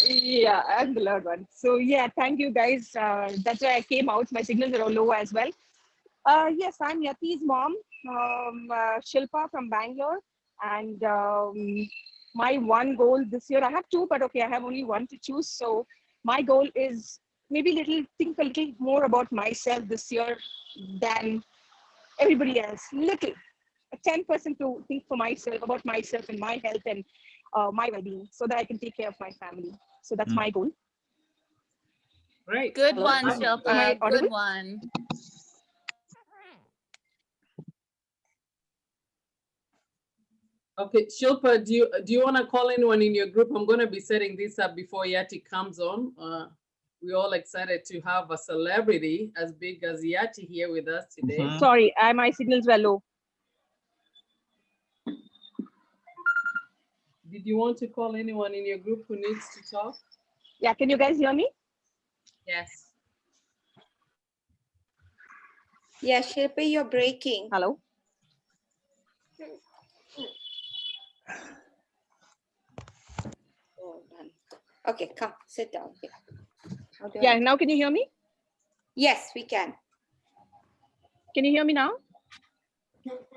Yeah, I'm the loud one. So yeah, thank you guys. That's why I came out. My signals are all low as well. Yes, I'm Yati's mom, Shilpa from Bangalore. And my one goal this year, I have two, but okay, I have only one to choose. So my goal is maybe think a little more about myself this year than everybody else. Little. 10% to think for myself, about myself and my health and my well-being, so that I can take care of my family. So that's my goal. Great. Good Hello? one, Am I Shilpa. audible? Good one. Okay, Shilpa, do you want to call anyone in your group? I'm going to be setting this up before Yati comes on. We're all excited to have a celebrity as big as Yati here with us today. Sorry, my signals were low. Did you want to call anyone in your group who needs to talk? Yeah, can you guys hear me? Yes. Yeah, Shilpa, you're breaking. Hello. Oh, man. Okay, come, sit down here. Yeah, now can you hear me? Yes, we can. Can you hear me now?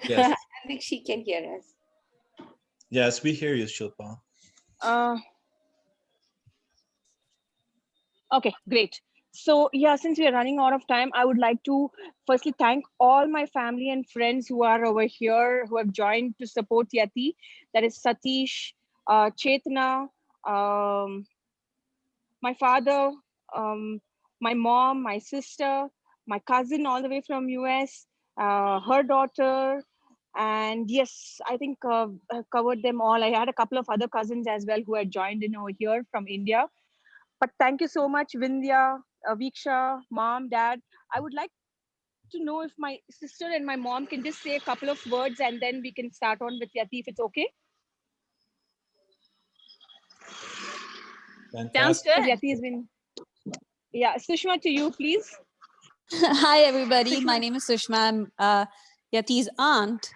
Yes. I think she can hear us. Yes, we hear you, Shilpa. Okay, great. So yeah, since we are running out of time, I would like to firstly thank all my family and friends who are over here, who have joined to support Yati. That is Satish, Chetna, my father, my mom, my sister, my cousin all the way from US, her daughter, and yes, I think I covered them all. I had a couple of other cousins as well who had joined in over here from India. But thank you so much, Vindhya, Viksha, mom, dad. I would like to know if my sister and my mom can just say a couple of words and then we can start on with Yati, if it's okay. Sounds good. Yati has been, yeah, Sushma, to you, please. Hi, everybody. My name is Sushma. I'm Yati's aunt.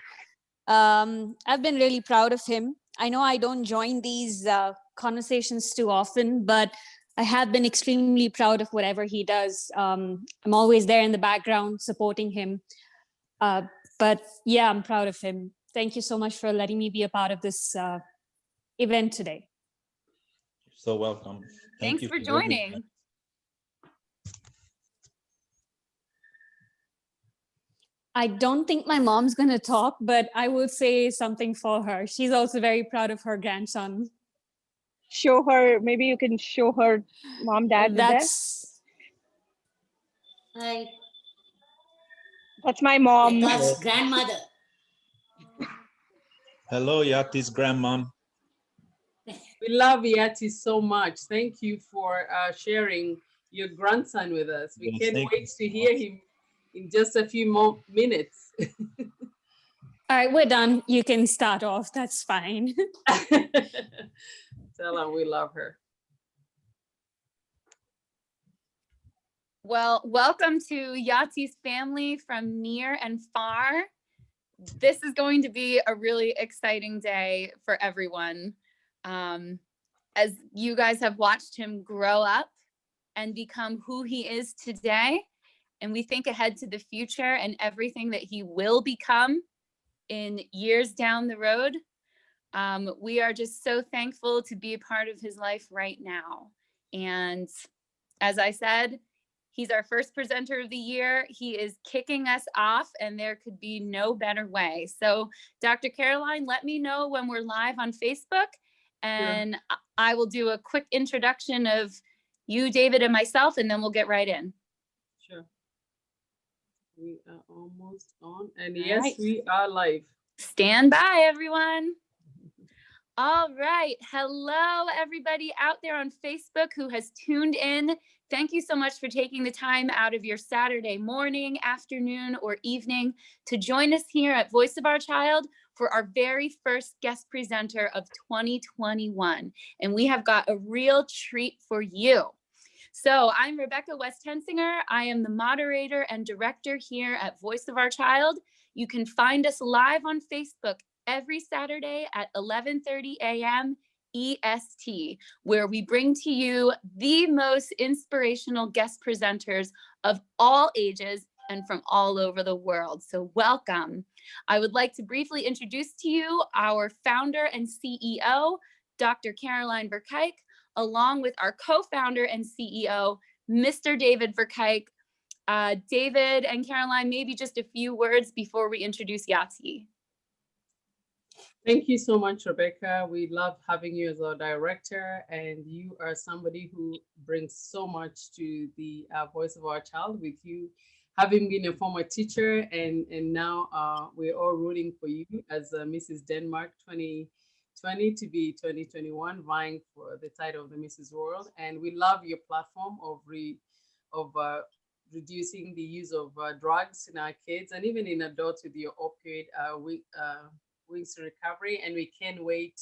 I've been really proud of him. I know I don't join these conversations too often, but I have been extremely proud of whatever he does. I'm always there in the background supporting him. But yeah, I'm proud of him. Thank you so much for letting me be a part of this event today. You're so welcome. Thanks for joining. I don't think my mom's going to talk, but I will say something for her. She's also very proud of her grandson. Show her, maybe you can show her mom, dad. That's Hi. That's my mom. That's grandmother. Hello, Yati's grandmom. We love Yati so much. Thank you for sharing your grandson with us. We Yes, can't thank wait to hear him in just a few more minutes. all right, we're done. You can start off. That's fine. Tell her we love her. Well, welcome to Yati's family from near and far. This is going to be a really exciting day for everyone. As you guys have watched him grow up and become who he is today, and we think ahead to the future and everything that he will become in years down the road, we are just so thankful to be a part of his life right now. And as I said, he's our first presenter of the year. He is kicking us off, and there could be no better way. So Dr. Caroline, let me know when we're live on Facebook, and I will do a quick introduction of you, David, and myself, and then we'll get right in. Sure. We are almost on, and All yes, right. we are live. Stand by, everyone. All right. Hello, everybody out there on Facebook who has tuned in. Thank you so much for taking the time out of your Saturday morning, afternoon, or evening to join us here at Voice of Our Child for our very first guest presenter of 2021. And we have got a real treat for you. So I'm Rebecca West Hensinger. I am the moderator and director here at Voice of Our Child. You can find us live on Facebook every Saturday at 11:30 a.m. EST, where we bring to you the most inspirational guest presenters of all ages and from all over the world. So welcome. I would like to briefly introduce to you our founder and CEO, Dr. Caroline Verkijk, along with our co-founder and CEO, Mr. David Verkijk. David and Caroline, maybe just a few words before we introduce Yati. Thank you so much, Rebecca. We love having you as our director, and you are somebody who brings so much to the Voice of Our Child. With you having been a former teacher, and now we're all rooting for you as Mrs. Denmark 2020 to be 2021, vying for the title of the Mrs. World. And we love your platform of reducing the use of drugs in our kids and even in adults with your opioid Wings to Recovery, and we can't wait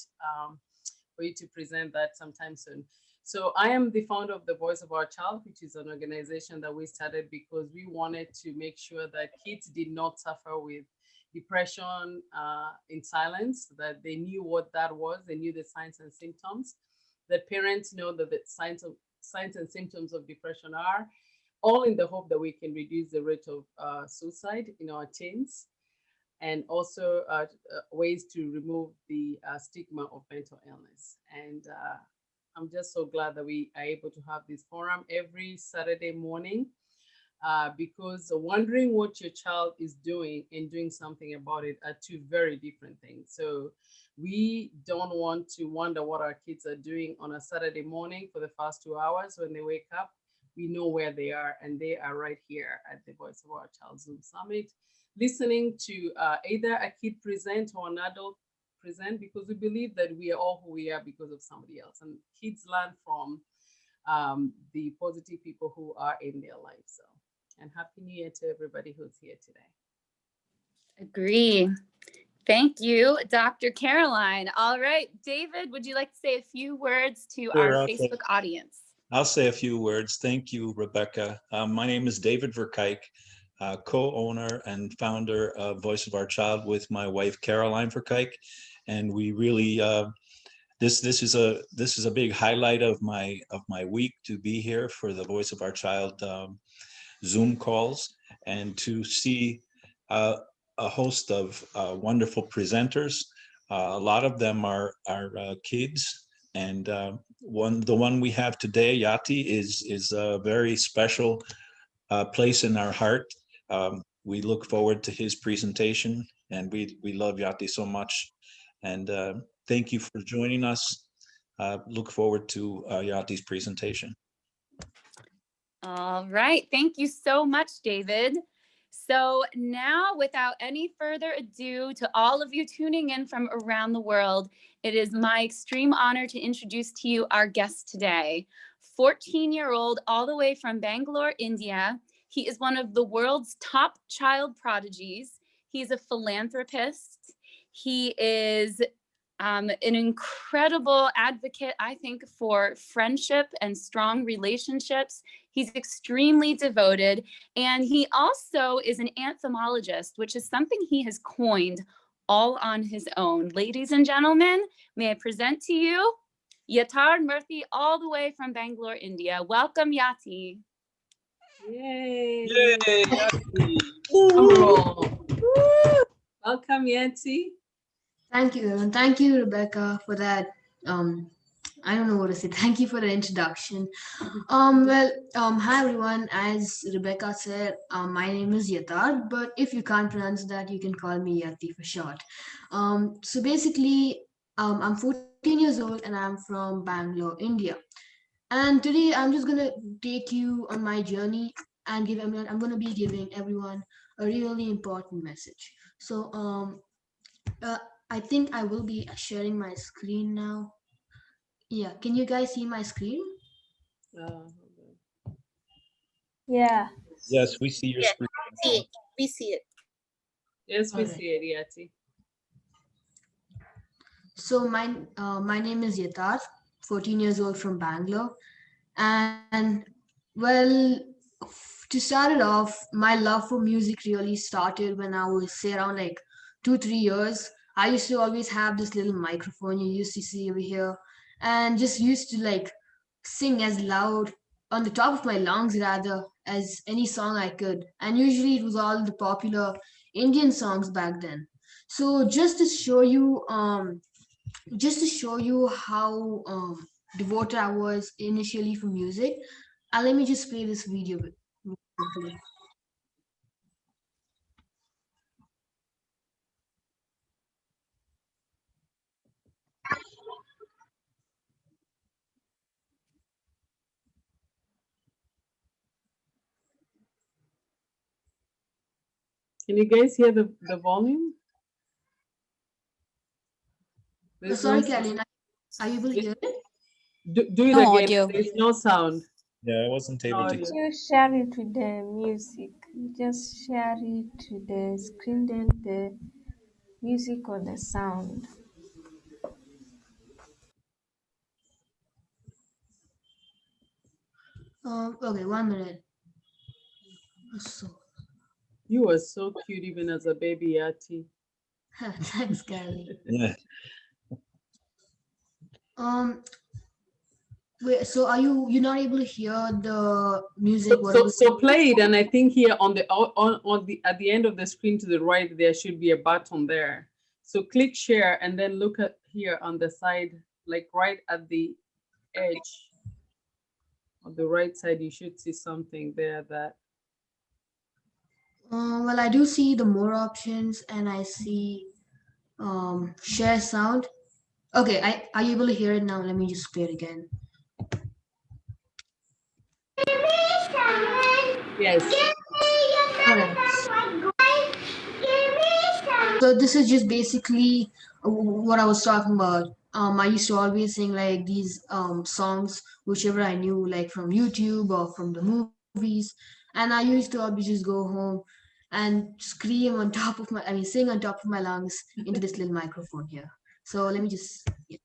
for you to present that sometime soon. So I am the founder of the Voice of Our Child, which is an organization that we started because we wanted to make sure that kids did not suffer with depression in silence, that they knew what that was, they knew the signs and symptoms, that parents know that the signs and symptoms of depression are, all in the hope that we can reduce the rate of suicide in our teens, and also ways to remove the stigma of mental illness. And I'm just so glad that we are able to have this forum every Saturday morning, because wondering what your child is doing and doing something about it are two very different things. So we don't want to wonder what our kids are doing on a Saturday morning for the first 2 hours when they wake up. We know where they are, and they are right here at the Voice of Our Child Zoom Summit, listening to either a kid present or an adult present, because we believe that we are all who we are because of somebody else. And kids learn from the positive people who are in their life. So, and Happy New Year to everybody who's here today. Agree. Thank you, Dr. Caroline. All right, David, would you like to say a few words to our Facebook audience? I'll say a few words. Thank you, Rebecca. My name is David Verkijk, co-owner and founder of Voice of Our Child with my wife Caroline Verkijk, and we really this is a big highlight of my week to be here for the Voice of Our Child Zoom calls, and to see a host of wonderful presenters. A lot of them are kids, and the one we have today, Yati, is a very special place in our heart. We look forward to his presentation, and we love Yati so much. And thank you for joining us. Look forward to Yati's presentation. All right, thank you so much, David. So now, without any further ado, to all of you tuning in from around the world, it is my extreme honor to introduce to you our guest today. 14-year-old, all the way from Bangalore, India. He is one of the world's top child prodigies. He's a philanthropist. He is an incredible advocate, I think, for friendship and strong relationships. He's extremely devoted, and he also is an anthemologist, which is something he has coined all on his own. Ladies and gentlemen, may I present to you Yatar Murthy, all the way from Bangalore, India. Welcome, Yati. Yay! Yay, Yati! Welcome, Yati. Thank you, and thank you, Rebecca, for that. I don't know what to say. Thank you for the introduction. Hi everyone. As Rebecca said, my name is Yatar, but if you can't pronounce that, you can call me Yati for short. So basically, I'm 14 years old and I'm from Bangalore, India. And today I'm just gonna take you on my journey and I'm gonna be giving everyone a really important message. So I think I will be sharing my screen now. Yeah, can you guys see my screen? Yeah. Yes, we see your screen. We see it. Yes, we see it, Yati. So my name is Yatar, 14 years old from Bangalore. And well, to start it off, my love for music really started when I was, say, around like 2-3 years. I used to always have this little microphone you used to see over here, and just used to like sing as loud on the top of my lungs rather as any song I could. And usually it was all the popular Indian songs back then. So just to show you how devoted I was initially for music, let me just play this video. Can you guys hear the volume? There's Sorry, no Caroline, are you able to hear it? do it No again. audio. There's no sound. Yeah, I wasn't No able to. audio. You share it with the music. Just share it to the screen, then the music or the sound. Okay, 1 minute. So, You were so cute even as a baby, Yati. thanks, Caroline. Yeah. Um, Wait, so you're not able to hear the music, whatever? So play it, and I think here on the at the end of the screen to the right there should be a button there. So click share and then look at here on the side, like right at the edge on the right side, you should see something there that. Well, I do see the more options, and I see share sound. Okay, are you able to hear it now? Let me just play it again. Yes. Okay. So this is just basically what I was talking about. I used to always sing like these songs, whichever I knew, like from YouTube or from the movies, and I used to always just go home and scream on top of sing on top of my lungs into this little microphone here. So let me just. Yeah.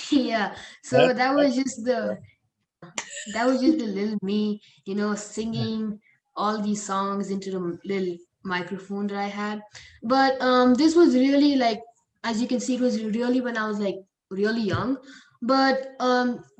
Yeah, so that was just the little me, singing all these songs into the little microphone that I had. But this was really like, as you can see, it was really when I was like really young. But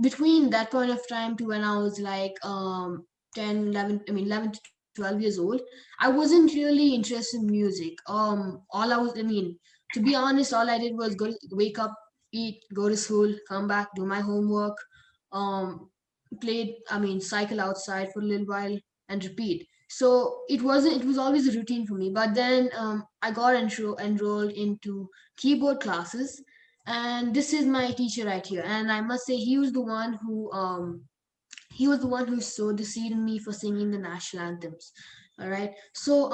between that point of time to when I was like 10, 11, 11 to 12 years old, I wasn't really interested in music. To be honest, all I did was wake up, eat, go to school, come back, do my homework, um, cycle outside for a little while and repeat. So it was always a routine for me. But then I got enrolled into keyboard classes, and this is my teacher right here. And I must say, he was the one who sowed the seed in me for singing the national anthems. All right. So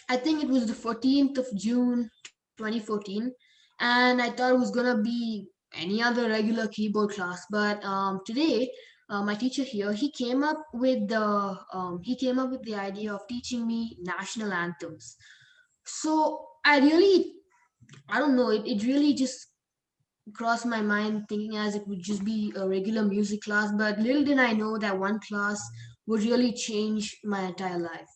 I think it was the 14th of June 2014, and I thought it was gonna be any other regular keyboard class. But today, my teacher here, he came up with the idea of teaching me national anthems. So I don't know, it really just crossed my mind thinking as it would just be a regular music class. But little did I know that one class would really change my entire life.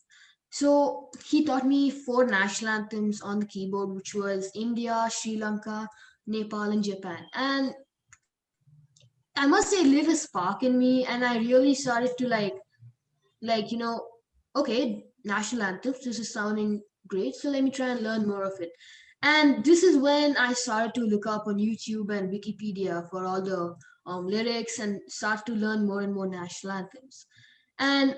So he taught me four national anthems on the keyboard, which was India, Sri Lanka, Nepal, and Japan. And I must say, it lit a spark in me, and I really started to okay, national anthems. This is sounding great. So let me try and learn more of it. And this is when I started to look up on YouTube and Wikipedia for all the lyrics and start to learn more and more national anthems. And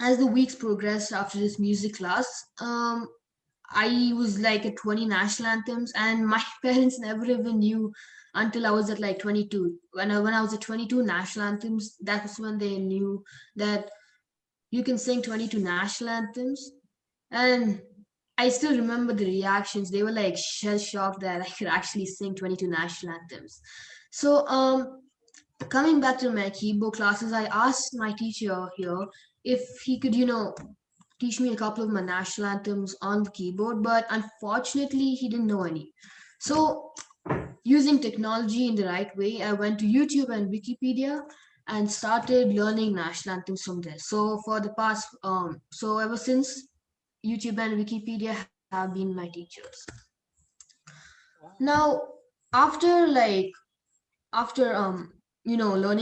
as the weeks progressed after this music class, I was like at 20 national anthems, and my parents never even knew until I was at like 22. When I was at 22 national anthems, that was when they knew that you can sing 22 national anthems. And I still remember the reactions. They were like shell shocked that I could actually sing 22 national anthems. So coming back to my keyboard classes, I asked my teacher here if he could, teach me a couple of my national anthems on the keyboard, but unfortunately, he didn't know any. So, using technology in the right way, I went to YouTube and Wikipedia and started learning national anthems from there. So, for the past, so ever since, YouTube and Wikipedia have been my teachers. Now, after learning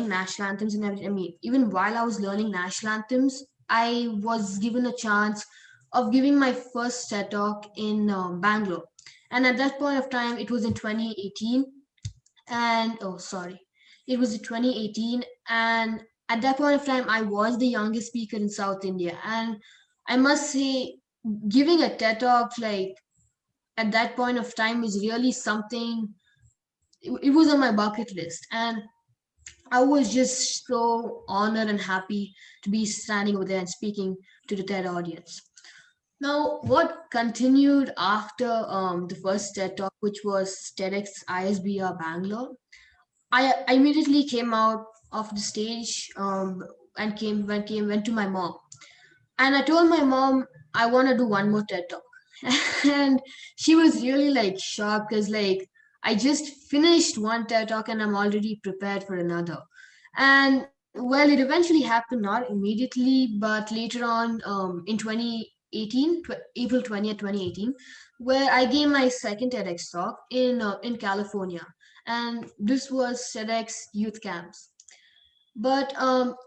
national anthems and everything, I mean, even while I was learning national anthems, I was given a chance of giving my first TED talk in Bangalore. And at that point of time, it was in 2018. And oh, sorry, it was in 2018. And at that point of time, I was the youngest speaker in South India. And I must say, giving a TED talk like at that point of time is really something. It was on my bucket list, and I was just so honored and happy to be standing over there and speaking to the TED audience. Now, what continued after the first TED talk, which was TEDx ISBR Bangalore, I immediately came out of the stage and went to my mom, and I told my mom I want to do one more TED talk, and she was really like shocked because like I just finished one TED talk and I'm already prepared for another. And well, it eventually happened not immediately, but later on in 2018, April 20th, 2018, where I gave my second TEDx talk in California, and this was TEDx Youth Camps. But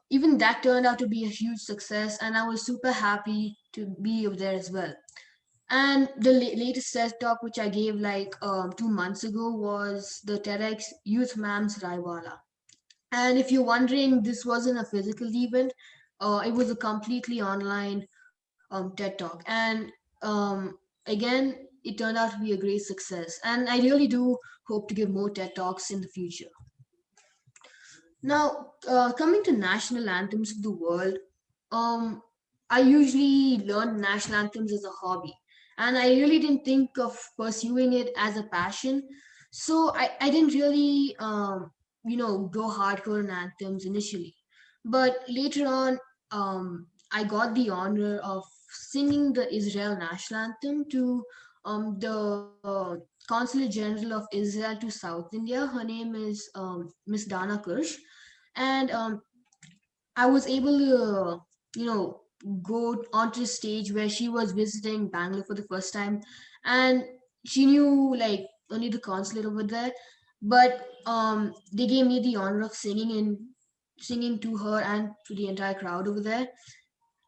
even that turned out to be a huge success, and I was super happy to be over there as well. And the latest TED talk, which I gave like 2 months ago, was the TEDx Youth Mams Raiwala. And if you're wondering, this wasn't a physical event, it was a completely online TED talk. And again, it turned out to be a great success. And I really do hope to give more TED talks in the future. Now, coming to national anthems of the world, um, I usually learn national anthems as a hobby, and I really didn't think of pursuing it as a passion. So I didn't really, go hardcore on anthems initially. But later on, I got the honor of singing the Israel national anthem to the Consulate General of Israel to South India. Her name is Miss Dana Kirsch, and I was able to, you know, go onto the stage where she was visiting Bangalore for the first time, and she knew like only the consulate over there, but they gave me the honor of singing to her and to the entire crowd over there.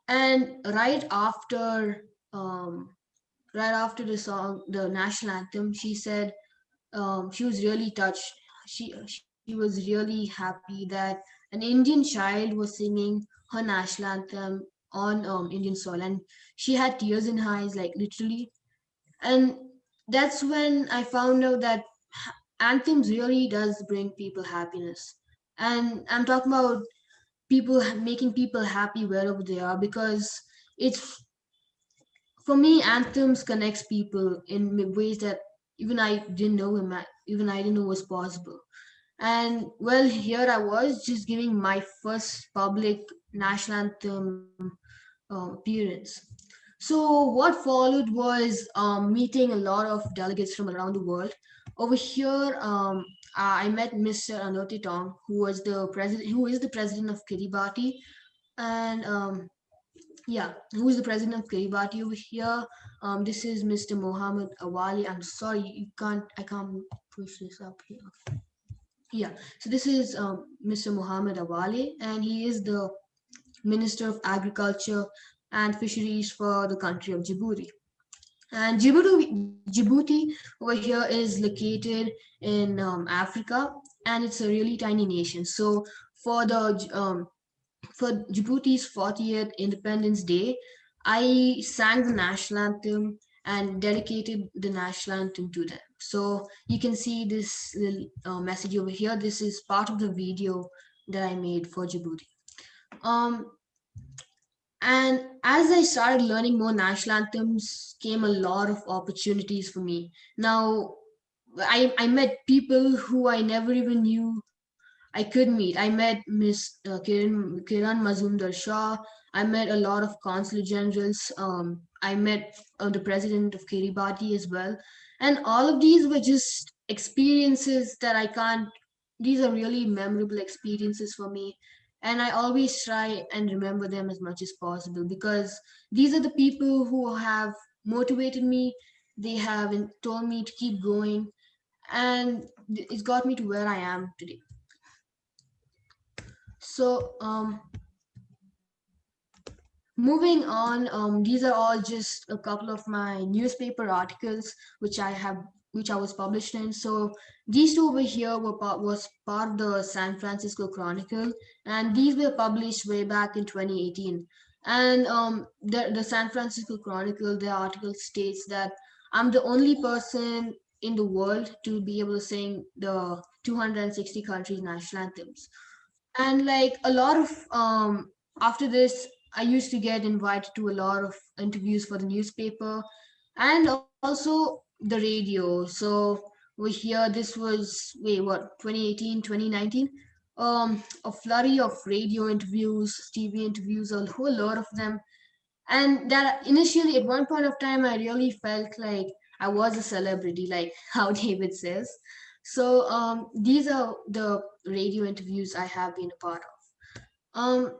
And right after the song, the national anthem, she said she was really touched. She was really happy that an Indian child was singing her national anthem on Indian soil, and she had tears in her eyes, like literally. And that's when I found out that anthems really does bring people happiness. And I'm talking about making people happy wherever they are, because it's for me, anthems connects people in ways that even I didn't know even I didn't know was possible. And well, here I was just giving my first public national anthem appearance. So what followed was meeting a lot of delegates from around the world. Over here, I met Mr. Anote Tong, who is the president of Kiribati, and yeah, who is the president of Kiribati over here. This is Mr. Mohammed Awali. I'm sorry, I can't push this up here. Okay. Yeah, so this is Mr. Mohammed Awali, and he is the Minister of Agriculture and Fisheries for the country of Djibouti. And Djibouti over here is located in Africa, and it's a really tiny nation. So for Djibouti's 40th Independence Day, I sang the national anthem and dedicated the national anthem to them. So you can see this little message over here. This is part of the video that I made for Djibouti. Um, And as I started learning more national anthems, came a lot of opportunities for me. Now, I met people who I never even knew I could meet. I met Miss Kiran Mazumdar Shah. I met a lot of consul generals. I met the president of Kiribati as well. And all of these were just experiences that I can't, these are really memorable experiences for me. And I always try and remember them as much as possible because these are the people who have motivated me. They have told me to keep going, and it's got me to where I am today. So, moving on, these are all just a couple of my newspaper articles which I was published in. So these two over here was part of the San Francisco Chronicle, and these were published way back in 2018. And the San Francisco Chronicle, their article states that I'm the only person in the world to be able to sing the 260 countries' national anthems. And like a lot of after this, I used to get invited to a lot of interviews for the newspaper and also the radio. So we hear this was wait what 2018, 2019, a flurry of radio interviews, TV interviews, a whole lot of them. And that initially at one point of time I really felt like I was a celebrity, like how David says. So these are the radio interviews I have been a part of.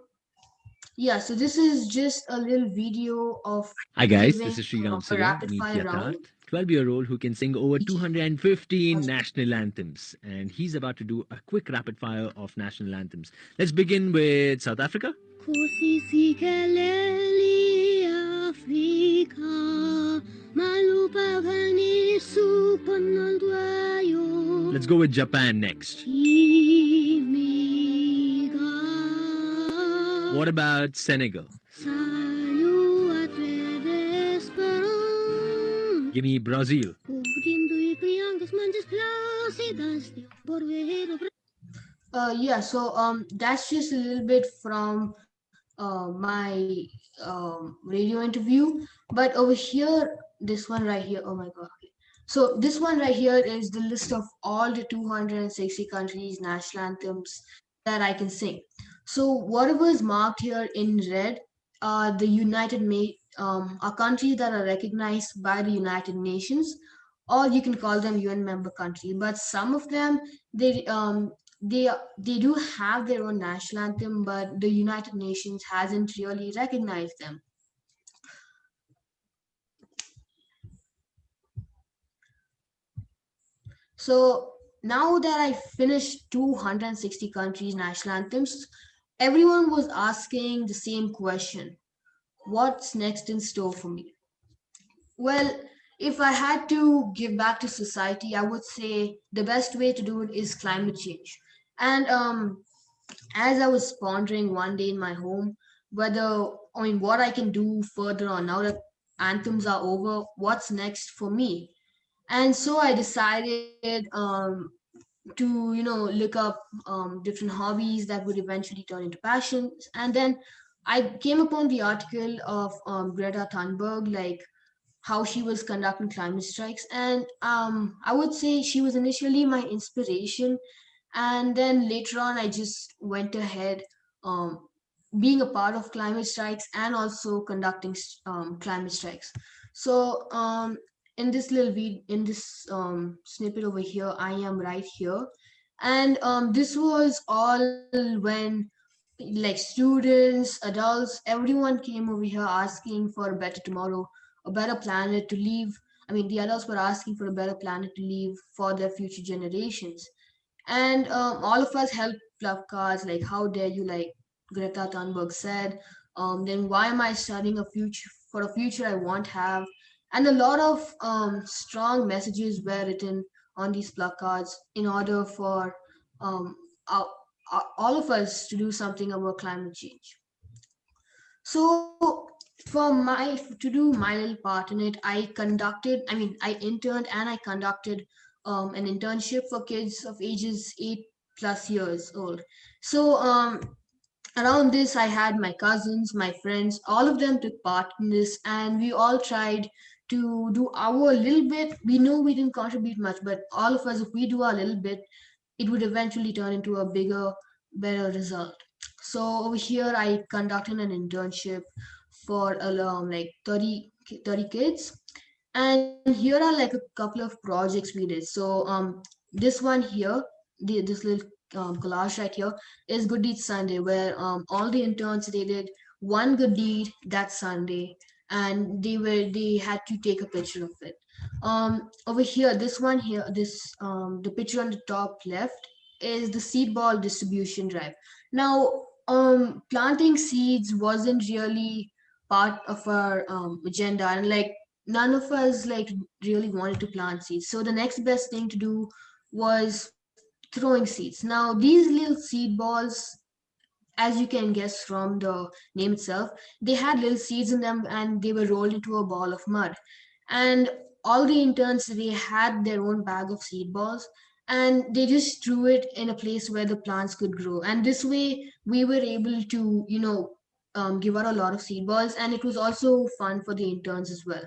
Yeah, so this is just a little video of Hi guys, this giving is Sriram a Surya, rapid meet fire round. Yatharth, 12-year-old who can sing over 215 national anthems. And he's about to do a quick rapid fire of national anthems. Let's begin with South Africa. Let's go with Japan next. What about Senegal? Give me Brazil. Yeah, so that's just a little bit from my radio interview. But over here, this one right here, oh my God. Okay. So this one right here is the list of all the 260 countries' national anthems that I can sing. So whatever is marked here in red are the are countries that are recognized by the United Nations, or you can call them UN member countries. But some of them, they they do have their own national anthem, but the United Nations hasn't really recognized them. So now that I finished 260 countries' national anthems, everyone was asking the same question: what's next in store for me? Well, if I had to give back to society, I would say the best way to do it is climate change. And as I was pondering one day in my home, what I can do further on now that anthems are over, what's next for me? And so I decided to, look up different hobbies that would eventually turn into passions. And then I came upon the article of Greta Thunberg, like how she was conducting climate strikes. And I would say she was initially my inspiration. And then later on, I just went ahead um, being a part of climate strikes and also conducting climate strikes. So in this in this snippet over here, I am right here. And this was all when like students, adults, everyone came over here asking for a better tomorrow, a better planet to leave. I mean, the adults were asking for a better planet to leave for their future generations. And all of us held placards like, how dare you, like Greta Thunberg said. Then why am I studying a future for a future I won't have? And a lot of strong messages were written on these placards in order for um, our, all of us to do something about climate change. So to do my little part in it, I interned and I conducted an internship for kids of ages 8+ years old. So around this, I had my cousins, my friends, all of them took part in this, and we all tried to do our little bit. We know we didn't contribute much, but all of us, if we do our little bit, it would eventually turn into a bigger, better result. So over here, I conducted an internship for like 30 kids. And here are like a couple of projects we did. So this one here, this little collage right here is Good Deed Sunday, where all the interns, they did one good deed that Sunday, and they had to take a picture of it. Over here, this one here, this the picture on the top left is the seed ball distribution drive. Now, planting seeds wasn't really part of our agenda, and like none of us like really wanted to plant seeds. So the next best thing to do was throwing seeds. Now, these little seed balls, as you can guess from the name itself, they had little seeds in them and they were rolled into a ball of mud. And all the interns, they had their own bag of seed balls, and they just threw it in a place where the plants could grow. And this way, we were able to, give out a lot of seed balls, and it was also fun for the interns as well.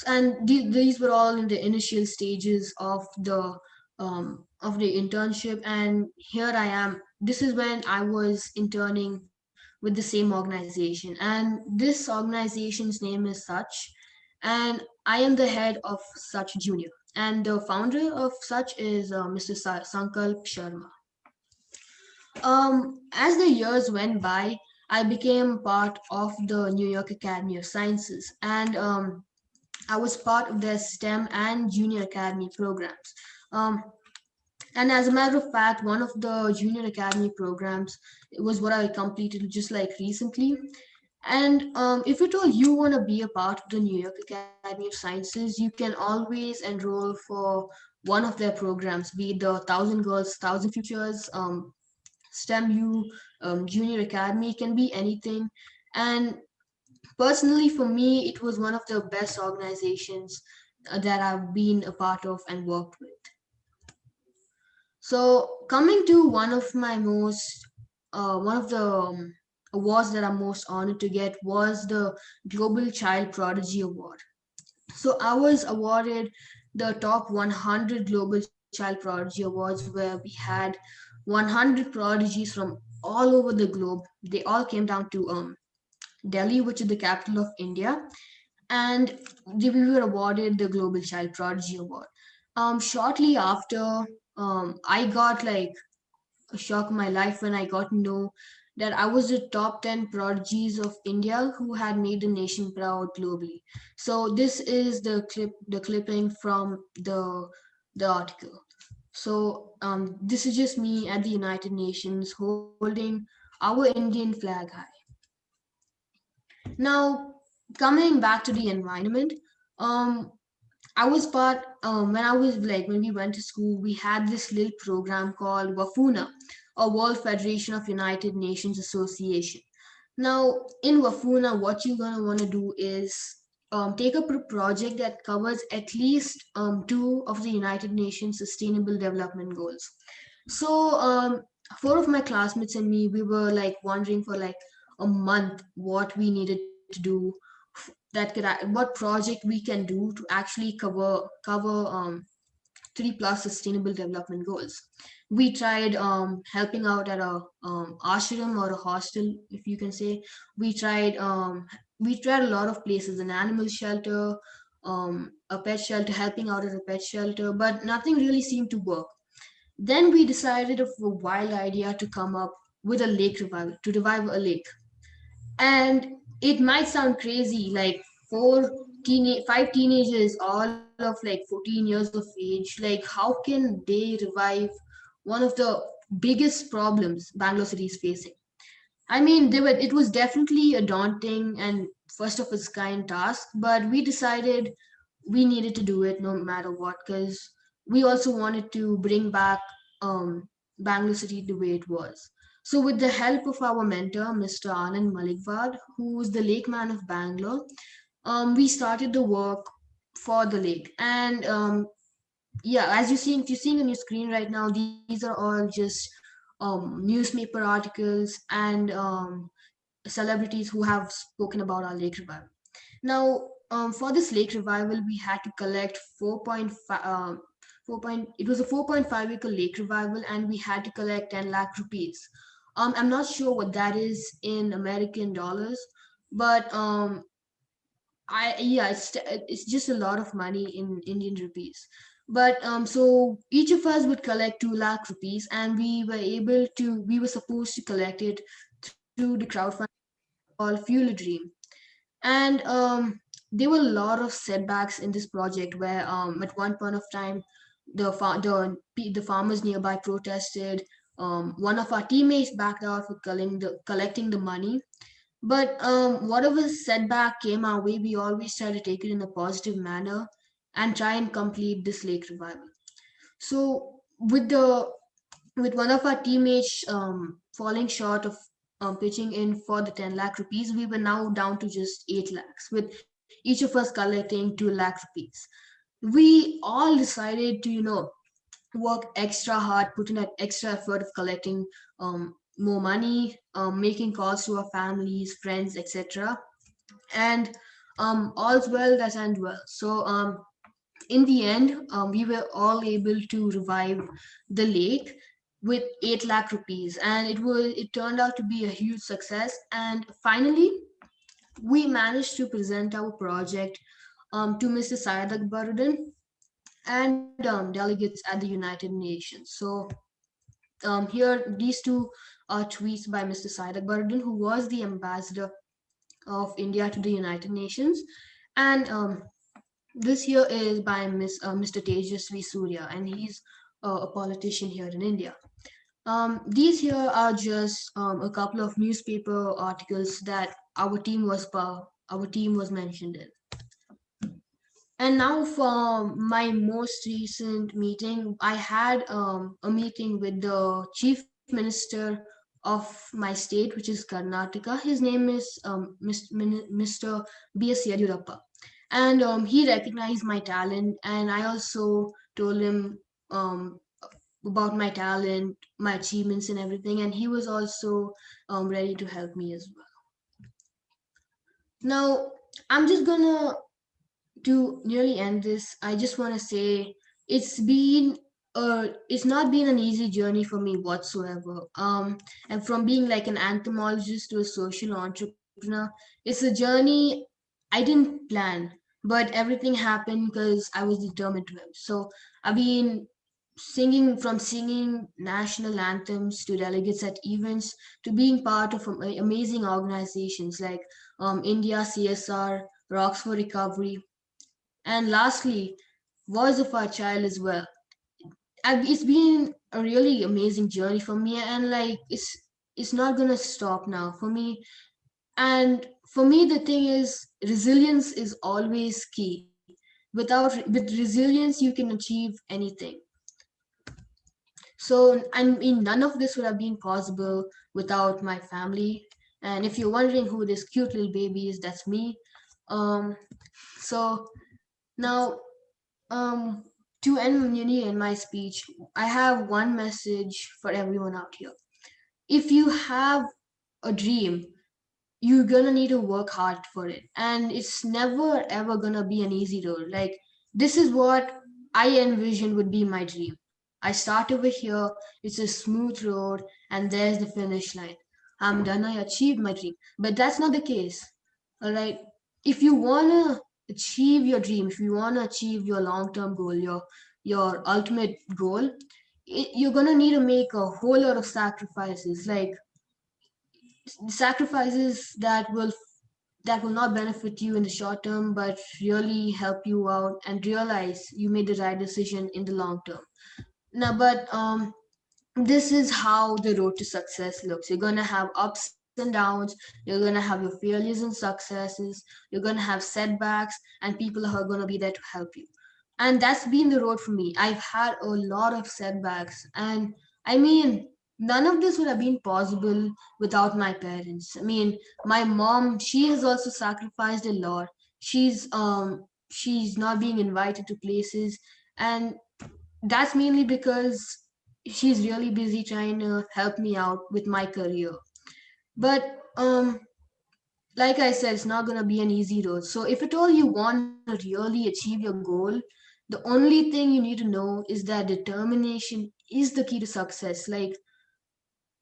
And these were all in the initial stages of the internship. And here I am. This is when I was interning with the same organization, and this organization's name is Such, and I am the head of Such Junior, and the founder of Such is Mr. Sankalp Sharma. As the years went by, I became part of the New York Academy of Sciences, and I was part of their STEM and Junior Academy programs. Um, and as a matter of fact, one of the Junior Academy programs was what I completed just like recently. And if at all you want to be a part of the New York Academy of Sciences, you can always enroll for one of their programs, be it the Thousand Girls, Thousand Futures, STEM U, Junior Academy, it can be anything. And personally, for me, it was one of the best organizations that I've been a part of and worked with. So, coming to one of the awards that I'm most honored to get was the Global Child Prodigy Award. So, I was awarded the top 100 Global Child Prodigy Awards, where we had 100 prodigies from all over the globe. They all came down to Delhi, which is the capital of India, and we were awarded the Global Child Prodigy Award. Shortly after, I got like a shock in my life when I got to know that I was the top 10 prodigies of India who had made the nation proud globally. So this is the clipping from the article. So this is just me at the United Nations holding our Indian flag high. Now, coming back to the environment, um, I was part when I was like when we went to school, we had this little program called WAFUNA, or World Federation of United Nations Association. Now, in WAFUNA, what you're gonna want to do is take up a project that covers at least two of the United Nations Sustainable Development Goals. So, four of my classmates and me, we were like wondering for like a month what we needed to do what project we can do to actually cover 3+ sustainable development goals. We tried helping out at a ashram or a hostel, if you can say. We tried a lot of places, an animal shelter, a pet shelter, helping out at a pet shelter, but nothing really seemed to work. Then we decided of a wild idea to come up with a lake revival, to revive a lake. And it might sound crazy, like five teenagers, all of like 14 years of age, like how can they revive one of the biggest problems Bangalore City is facing? I mean, it was definitely a daunting and first of its kind task, but we decided we needed to do it no matter what, because we also wanted to bring back Bangalore City the way it was. So, with the help of our mentor, Mr. Anand Malikvad, who's the lake man of Bangalore, we started the work for the lake. And yeah, as you're seeing on your screen right now, these are all just newspaper articles and celebrities who have spoken about our lake revival. Now, for this lake revival, we had to collect 4.5. It was a 4.5 acre lake revival, and we had to collect 10 lakh rupees. I'm not sure what that is in American dollars, but it's just a lot of money in Indian rupees. But so each of us would collect 2 lakh rupees, and we were supposed to collect it through the crowdfunding called Fuel a Dream. And there were a lot of setbacks in this project where at one point of time the farmers nearby protested. One of our teammates backed out for collecting the money, but whatever setback came our way, we always try to take it in a positive manner and try and complete this lake revival. So with one of our teammates falling short of pitching in for the 10 lakh rupees, we were now down to just 8 lakhs, with each of us collecting 2 lakh rupees. We all decided to, work extra hard, put in an extra effort of collecting more money, making calls to our families, friends, etc. And all's well that ends well. So in the end, we were all able to revive the lake with 8 lakh rupees, and it turned out to be a huge success. And finally, we managed to present our project to Mr. Syed Akbaruddin and delegates at the United Nations. So here, these two are tweets by Mr. Syed Akbaruddin, who was the ambassador of India to the United Nations. And this here is by Mr. Tejasvi Surya, and he's a politician here in India. These here are just a couple of newspaper articles that our team was mentioned in. And now for my most recent meeting, I had a meeting with the chief minister of my state, which is Karnataka. His name is Mr. B.S. Yediyurappa. And he recognized my talent, and I also told him about my talent, my achievements, and everything. And he was also ready to help me as well. Now, I'm just gonna to nearly end this. I just want to say it's not been an easy journey for me whatsoever. And from being like an entomologist to a social entrepreneur, it's a journey I didn't plan, but everything happened because I was determined to it. So I've been singing national anthems to delegates at events, to being part of amazing organizations like India CSR, Rocks for Recovery, and lastly, Voice of Our Child as well. It's been a really amazing journey for me, and like it's not gonna stop now for me. And for me, the thing is, resilience is always key. With resilience, you can achieve anything. So I mean, none of this would have been possible without my family. And if you're wondering who this cute little baby is, that's me. So now, to end in my speech, I have one message for everyone out here. If you have a dream, you're gonna need to work hard for it, and it's never ever gonna be an easy road. Like, this is what I envisioned would be my dream. I start over here, it's a smooth road, and there's the finish line. I'm done, I achieved my dream. But that's not the case. All right. If you wanna achieve your dream, if you wanna achieve your long-term goal, your ultimate goal, you're gonna need to make a whole lot of sacrifices, like sacrifices that will not benefit you in the short term, but really help you out and realize you made the right decision in the long term. Now, but this is how the road to success looks. You're gonna have ups and downs. You're gonna have your failures and successes. You're gonna have setbacks, and people are gonna be there to help you. And that's been the road for me. I've had a lot of setbacks, and I mean, none of this would have been possible without my parents. I mean, my mom, she has also sacrificed a lot. She's not being invited to places, and that's mainly because she's really busy trying to help me out with my career. But like I said, it's not gonna be an easy road. So if at all you want to really achieve your goal, the only thing you need to know is that determination is the key to success. Like,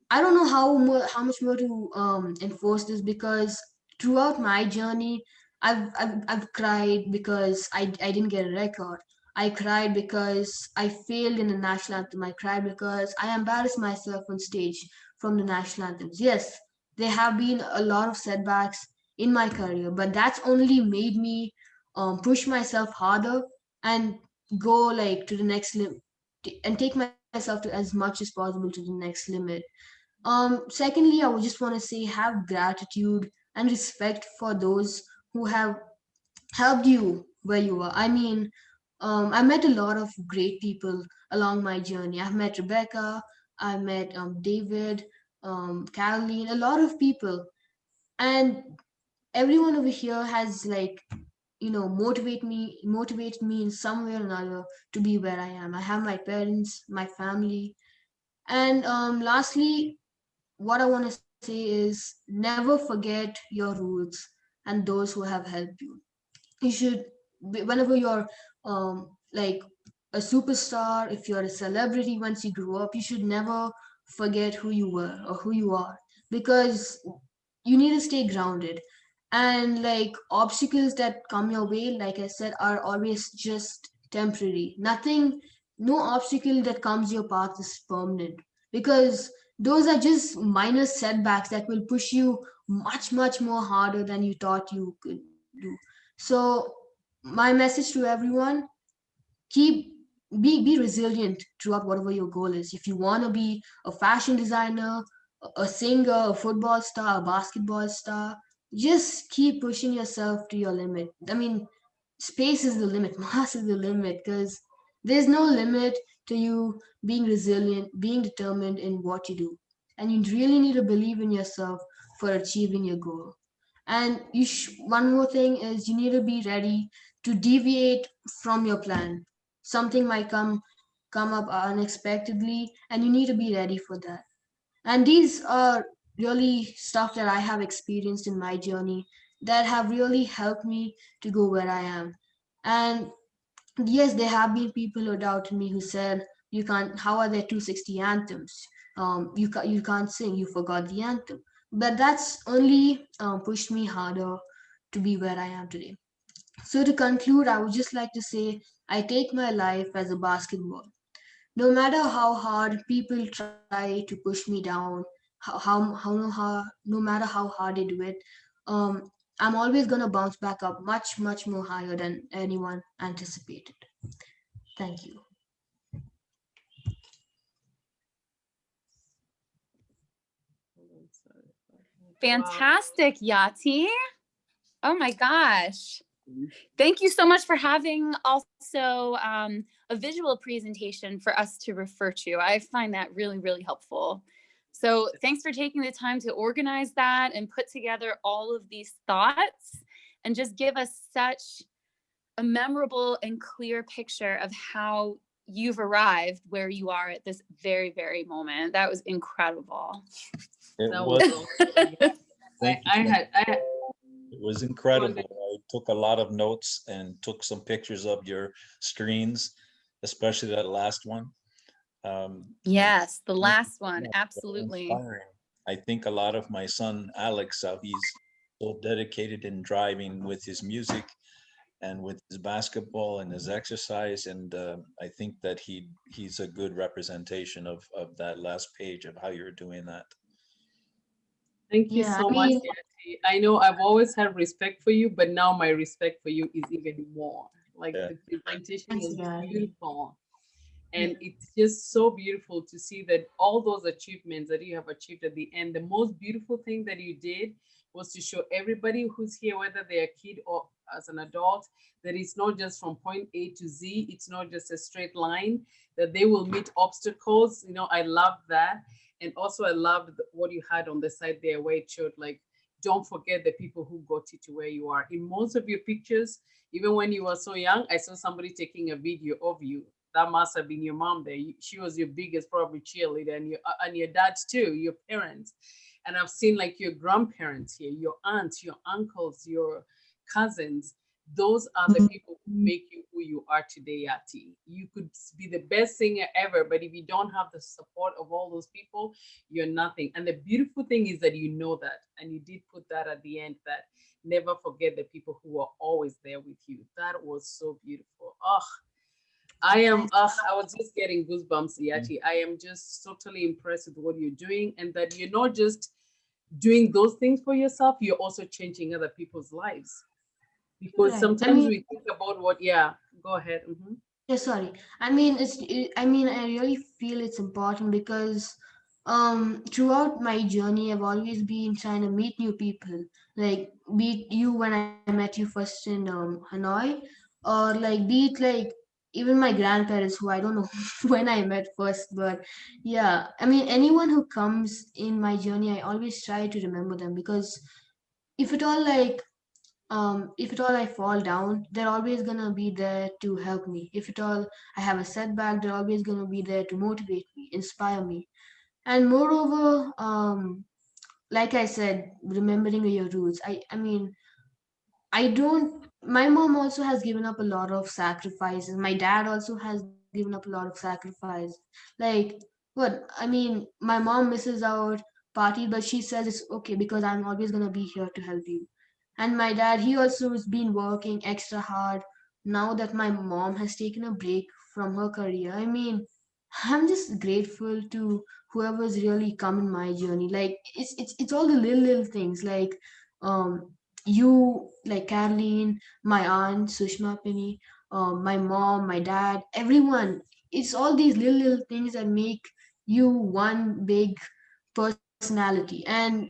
I don't know how much more to enforce this, because throughout my journey, I've cried because I didn't get a record. I cried because I failed in the national anthem. I cried because I embarrassed myself on stage from the national anthems. Yes, there have been a lot of setbacks in my career, but that's only made me push myself harder and go like to the next limit and take myself to as much as possible to the next limit. Secondly, I would just want to say have gratitude and respect for those who have helped you where you are. I mean, I met a lot of great people along my journey. I've met Rebecca, I met David, Caroline, a lot of people, and everyone over here has like motivated me in some way or another to be where I am. I have my parents, my family, and lastly, what I want to say is never forget your roots and those who have helped you. You should, whenever you're like a superstar, if you're a celebrity, once you grow up, you should never forget who you were or who you are, because you need to stay grounded. And like obstacles that come your way, like I said, are always just temporary. Nothing, no obstacle that comes your path is permanent, because those are just minor setbacks that will push you much more harder than you thought you could do. So my message to everyone: keep be resilient throughout whatever your goal is. If you want to be a fashion designer, a singer, a football star, a basketball star, just keep pushing yourself to your limit. I mean, space is the limit, mass is the limit, because there's no limit to you being resilient, being determined in what you do. And you really need to believe in yourself for achieving your goal. And one more thing is you need to be ready to deviate from your plan. Something might come up unexpectedly, and you need to be ready for that. And these are really stuff that I have experienced in my journey that have really helped me to go where I am. And yes, there have been people who doubted me, who said, "You can't. How are there 260 anthems? You can't sing. You forgot the anthem." But that's only pushed me harder to be where I am today. So to conclude, I would just like to say I take my life as a basketball. No matter how hard people try to push me down, no matter how hard they do it, I'm always gonna bounce back up much more higher than anyone anticipated. Thank you. Fantastic, Yati. Oh my gosh. Thank you so much for having also a visual presentation for us to refer to. I find that really helpful. So thanks for taking the time to organize that and put together all of these thoughts and just give us such a memorable and clear picture of how you've arrived where you are at this very moment. That was incredible. It That was. was Thank you. It was incredible. I took a lot of notes and took some pictures of your screens, especially that last one. Yes, the last one, absolutely. Inspiring. I think a lot of my son Alex, how he's so dedicated in driving with his music and with his basketball and his exercise, and I think that he's a good representation of that last page of how you're doing that. Thank you so much, Yati. I know I've always had respect for you, but now my respect for you is even more. Like the presentation was beautiful. And it's just so beautiful to see that all those achievements that you have achieved at the end, the most beautiful thing that you did was to show everybody who's here, whether they're a kid or as an adult, that it's not just from point A to Z, it's not just a straight line, that they will meet obstacles. You know, I love that. And also I loved what you had on the side there where it showed like, don't forget the people who got you to where you are. In most of your pictures, even when you were so young, I saw somebody taking a video of you. that must have been your mom there. She was your biggest probably cheerleader, and your dads too, your parents. And I've seen like your grandparents here, your aunts, your uncles, your cousins. Those are the people who make you who you are today, Yati. You could be the best singer ever, but if you don't have the support of all those people, you're nothing. And the beautiful thing is that you know that, and you did put that at the end, that never forget the people who are always there with you. That was so beautiful. I was just getting goosebumps, Yati. I am just totally impressed with what you're doing, and that you're not just doing those things for yourself, you're also changing other people's lives. Because Right. sometimes we think about what, go ahead. Yeah, sorry. I really feel it's important because throughout my journey I've always been trying to meet new people. Like be it you when I met you first in Hanoi, or like be it like even my grandparents who I don't know when I met first, but yeah, I mean anyone who comes in my journey I always try to remember them, because if at all like if at all I fall down, they're always gonna be there to help me. If at all I have a setback, they're always gonna be there to motivate me, inspire me. And moreover, like I said, remembering your roots. I mean, I don't. My mom also has given up a lot of sacrifices. My dad also has given up a lot of sacrifice. Like, what? I mean, my mom misses out party, but she says it's okay because I'm always gonna be here to help you. And my dad, he also has been working extra hard now that my mom has taken a break from her career. I mean, I'm just grateful to whoever's really come in my journey. Like it's all the little things like you, like Caroline, my aunt Sushma Penny, my mom, my dad, everyone. It's all these little things that make you one big personality, and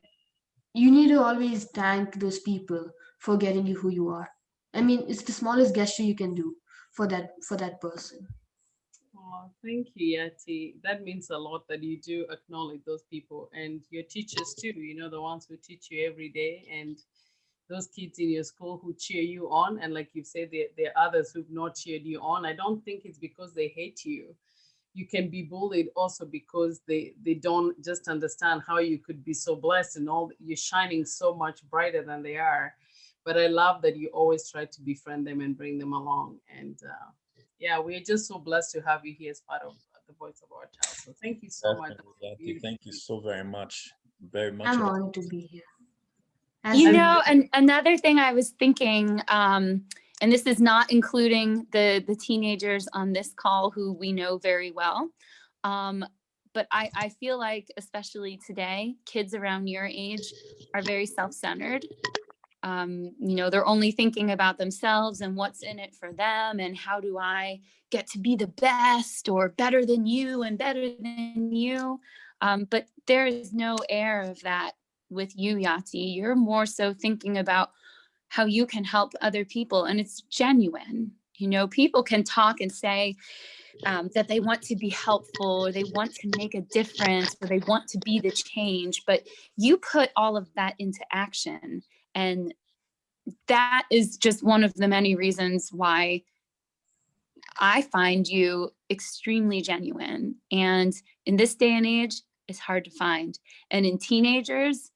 you need to always thank those people for getting you who you are. I mean, it's the smallest gesture you can do for that person. Oh, thank you, Yati. That means a lot that you do acknowledge those people and your teachers too, the ones who teach you every day, and those kids in your school who cheer you on. And like you said, there are others who've not cheered you on. I don't think it's because they hate you. You can be bullied also because they don't just understand how you could be so blessed and all you're shining so much brighter than they are. But I love that you always try to befriend them and bring them along. And yeah, we're just so blessed to have you here as part of the Voice of Our Child. So thank you so much. Definitely, Yati. Thank you so very much. Very much. I'm honored to be here. And another thing I was thinking, and this is not including the teenagers on this call who we know very well, but I feel like, especially today, kids around your age are very self-centered. They're only thinking about themselves and what's in it for them, and how do I get to be the best or better than you and better than you. But there is no air of that with you, Yati. You're more so thinking about how you can help other people, and it's genuine. People can talk and say that they want to be helpful, or they want to make a difference, or they want to be the change, but you put all of that into action. And that is just one of the many reasons why I find you extremely genuine. And in this day and age, it's hard to find. And in teenagers,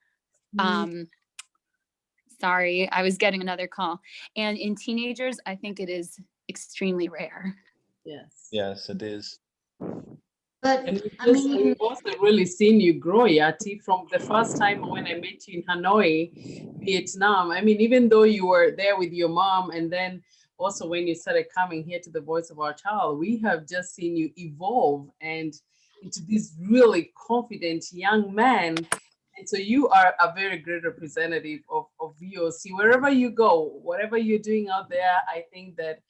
sorry, I was getting another call. And in teenagers, I think it is extremely rare. Yes. Yes, it is. But and we've also really seen you grow, Yati, from the first time when I met you in Hanoi, Vietnam. I mean, even though you were there with your mom, and then also when you started coming here to the Voice of Our Child, we have just seen you evolve and into this really confident young man. And so you are a very great representative of VOC. Wherever you go, whatever you're doing out there, I think that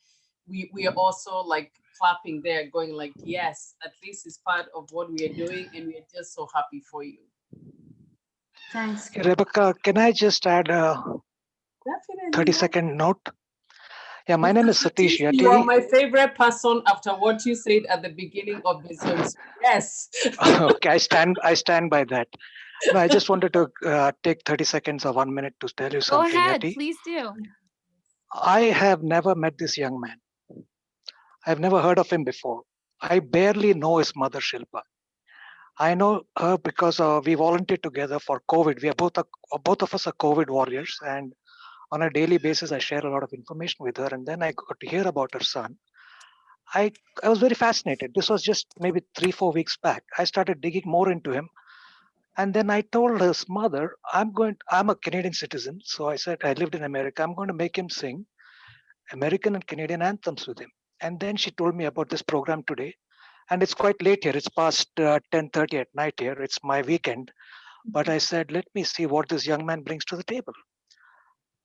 we are also like clapping there, going like, yes, at least it's part of what we are doing, and we are just so happy for you. Thanks. Rebecca, can I just add a 30-second note? Yeah, my name is Satish Yati. You are my favorite person after what you said at the beginning of the Zoom. Yes. Okay, I stand by that. No, I just wanted to take 30 seconds or 1 minute to tell you Go something, ahead, Yati. please do. I have never met this young man. I've never heard of him before. I barely know his mother, Shilpa. I know her because we volunteered together for COVID. We are both of us are COVID warriors, and on a daily basis, I share a lot of information with her. And then I got to hear about her son. I was very fascinated. This was just maybe 3-4 weeks back. I started digging more into him, and then I told his mother, I'm a Canadian citizen, so I said I lived in America. I'm going to make him sing American and Canadian anthems with him. And then she told me about this program today. And it's quite late here. It's past 10:30 at night here. It's my weekend. But I said, let me see what this young man brings to the table.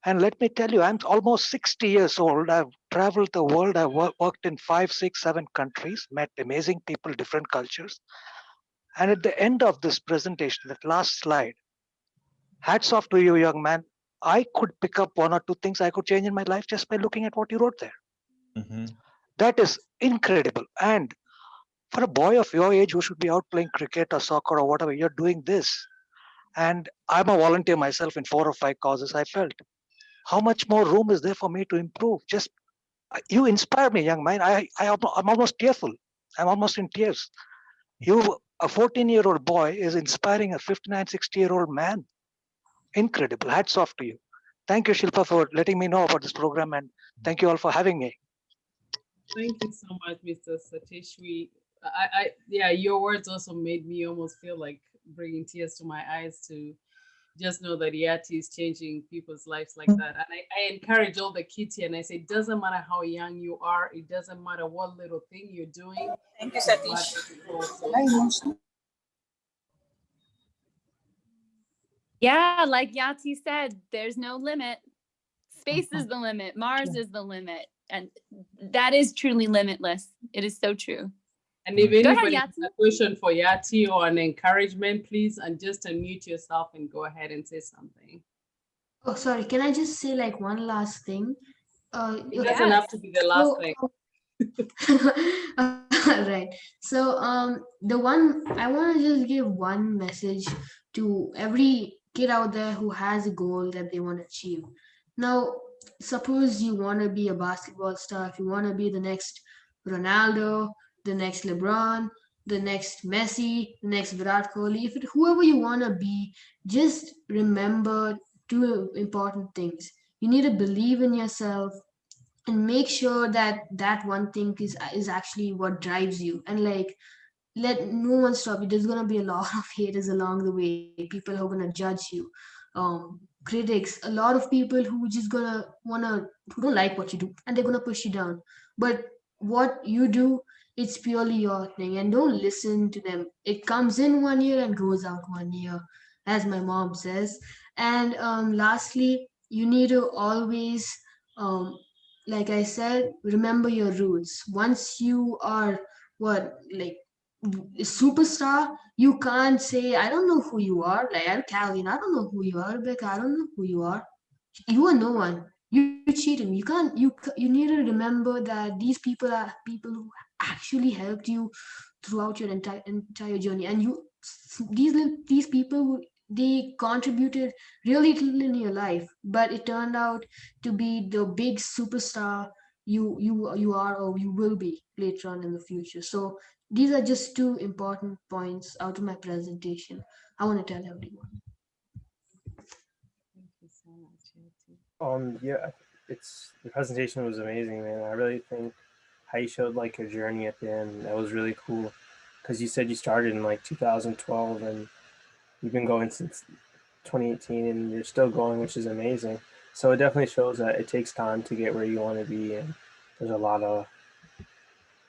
And let me tell you, I'm almost 60 years old. I've traveled the world. I've worked in 5, 6, 7 countries, met amazing people, different cultures. And at the end of this presentation, that last slide, hats off to you, young man. I could pick up 1 or 2 things I could change in my life just by looking at what you wrote there. Mm-hmm. That is incredible. And for a boy of your age who should be out playing cricket or soccer or whatever, you're doing this. And I'm a volunteer myself in 4 or 5 causes. I felt, how much more room is there for me to improve? Just you inspire me, young man. I'm almost tearful. I'm almost in tears. You, a 14-year-old boy, is inspiring a 59, 60-year-old man. Incredible. Hats off to you. Thank you, Shilpa, for letting me know about this program, and thank you all for having me. Thank you so much, Mr. Satish. Yeah, your words also made me almost feel like bringing tears to my eyes to just know that Yati is changing people's lives like that. And I encourage all the kids here, and I say, it doesn't matter how young you are, it doesn't matter what little thing you're doing. Thank you, Satish. Yeah, like Yati said, there's no limit. Space is the limit. Mars is the limit. And that is truly limitless. It is so true. And if anybody has a question for Yati or an encouragement, please, and just unmute yourself and go ahead and say something. Oh, sorry. Can I just say like one last thing? It doesn't have to be the last thing. Right. So the one I want to just give one message to every kid out there who has a goal that they want to achieve. Now, suppose you want to be a basketball star, if you want to be the next Ronaldo, the next LeBron, the next Messi, the next Virat Kohli, whoever you want to be, just remember 2 important things. You need to believe in yourself and make sure that that one thing is actually what drives you, and like let no one stop you. There's gonna be a lot of haters along the way, people who are gonna judge you, critics, a lot of people who just who don't like what you do and they're gonna push you down. But what you do, it's purely your thing, and don't listen to them. It comes in one year and goes out one year, as my mom says. And lastly, you need to always, like I said, remember your roots. Once you are like a superstar, you can't say, I don't know who you are. Like, I'm Calvin, I don't know who you are. Rebecca, I don't know who you are. You are no one. You're cheating. You need to remember that these people are people who actually helped you throughout your entire journey. And these people, they contributed really little in your life, but it turned out to be the big superstar you are or you will be later on in the future. So these are just 2 important points out of my presentation I want to tell everyone. Thank you so much, Yati. Yeah, the presentation was amazing, man. I really think how you showed like your journey at the end, that was really cool. Because you said you started in like 2012 and you've been going since 2018 and you're still going, which is amazing. So it definitely shows that it takes time to get where you want to be, and there's a lot of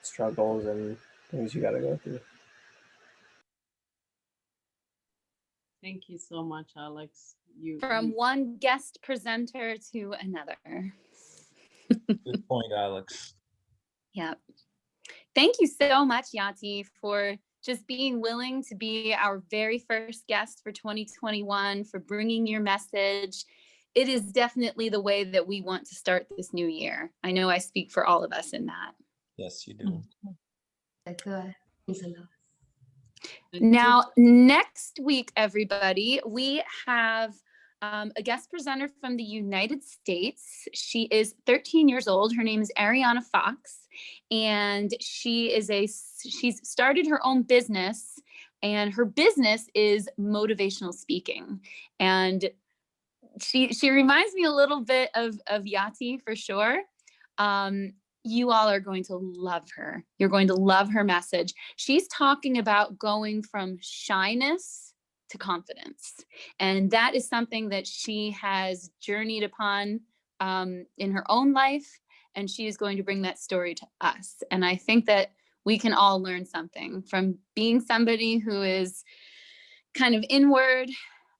struggles and things you got to go through. Thank you so much, Alex. From one guest presenter to another. Good point, Alex. Yep. Thank you so much, Yati, for just being willing to be our very first guest for 2021, for bringing your message. It is definitely the way that we want to start this new year. I know I speak for all of us in that. Yes, you do. Now, next week, everybody, we have a guest presenter from the United States. She is 13 years old. Her name is Ariana Fox, and she's started her own business, and her business is motivational speaking. And she reminds me a little bit of Yati for sure. You all are going to love her. You're going to love her message. She's talking about going from shyness to confidence. And that is something that she has journeyed upon in her own life. And she is going to bring that story to us. And I think that we can all learn something from being somebody who is kind of inward,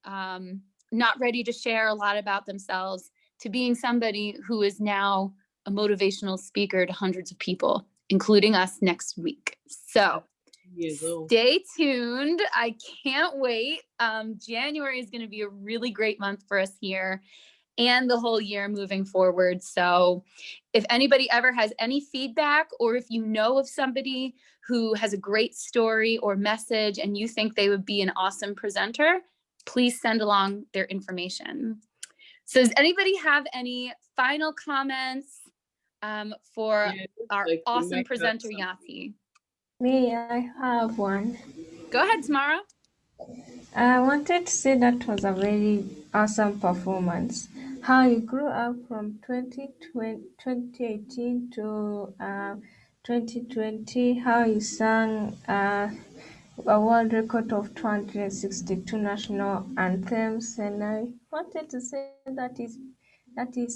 not ready to share a lot about themselves, to being somebody who is now a motivational speaker to hundreds of people, including us next week. So stay tuned. I can't wait. January is going to be a really great month for us here and the whole year moving forward. So if anybody ever has any feedback, or if you know of somebody who has a great story or message and you think they would be an awesome presenter, please send along their information. So does anybody have any final comments for our awesome presenter, Yati? Me, I have one. Go ahead, Tamara. I wanted to say that was a very awesome performance. How you grew up from 2018 to 2020, how you sang a world record of 262 national anthems, and I wanted to say that is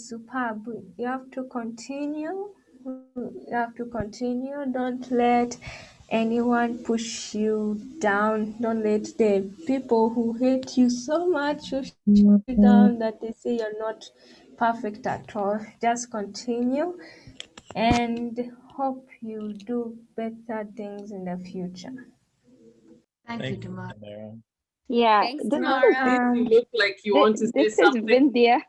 superb. You have to continue. You have to continue. Don't let anyone push you down. Don't let the people who hate you so much push you down that they say you're not perfect at all. Just continue and hope you do better things in the future. Thank you, Tamara. Yeah, Thanks, this Tamara. You look like you want to say this is something. Vindhya.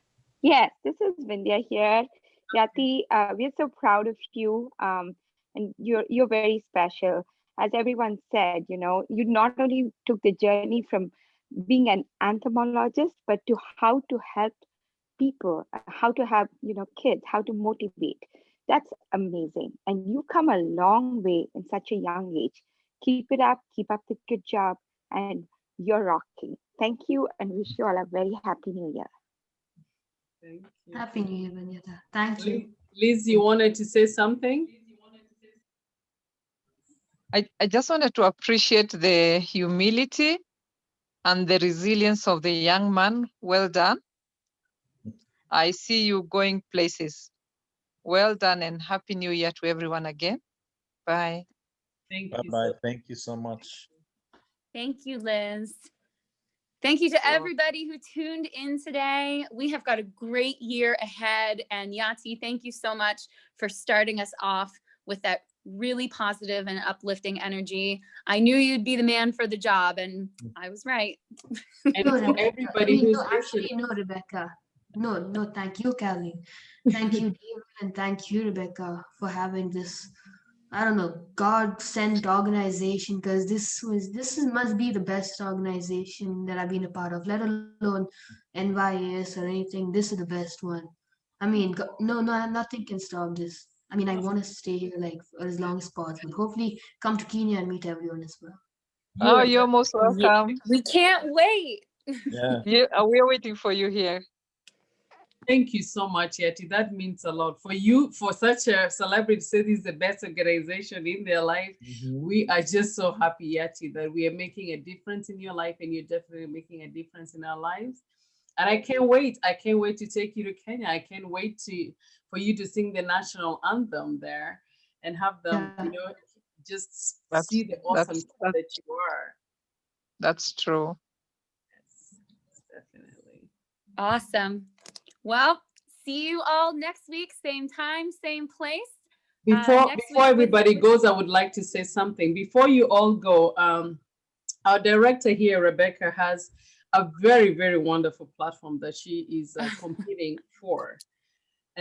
Yes, this is Vindhya here. Yati, we're so proud of you, and you're very special. As everyone said, you know, you not only took the journey from being an entomologist, but to how to help people, how to have, you know, kids, how to motivate. That's amazing, and you come a long way in such a young age. Keep it up. Keep up the good job, and you're rocking. Thank you, and wish you all a very happy new year. Thank you. Happy New Year, Vanyata. Thank you. Liz, you wanted to say something? I just wanted to appreciate the humility and the resilience of the young man. Well done. I see you going places. Well done, and Happy New Year to everyone again. Bye. Thank you. Bye-bye. Thank you so much. Thank you, Liz. Thank you to everybody who tuned in today. We have got a great year ahead. And Yati, thank you so much for starting us off with that really positive and uplifting energy. I knew you'd be the man for the job, and I was right. And No, for Rebecca. everybody who's Actually, no, Rebecca. No, thank you, Callie. Thank you, David, and thank you, Rebecca, for having this, I don't know, God-sent organization, because must be the best organization that I've been a part of, let alone NYS or anything. This is the best one. I mean, nothing can stop this. I mean, I want to stay here like for as long as possible. Hopefully, come to Kenya and meet everyone as well. Oh, you're most welcome. We can't wait. Yeah. We're waiting for you here. Thank you so much, Yeti. That means a lot. For you, for such a celebrity to say this is the best organization in their life, we are just so happy, Yeti, that we are making a difference in your life, and you're definitely making a difference in our lives. And I can't wait. I can't wait to take you to Kenya. I can't wait for you to sing the national anthem there and have them, you know, just see the awesome that you are. That's true. Yes, definitely. Awesome. Well, see you all next week, same time, same place. Before everybody goes, I would like to say something. Before you all go, our director here, Rebecca, has a very, very wonderful platform that she is competing for.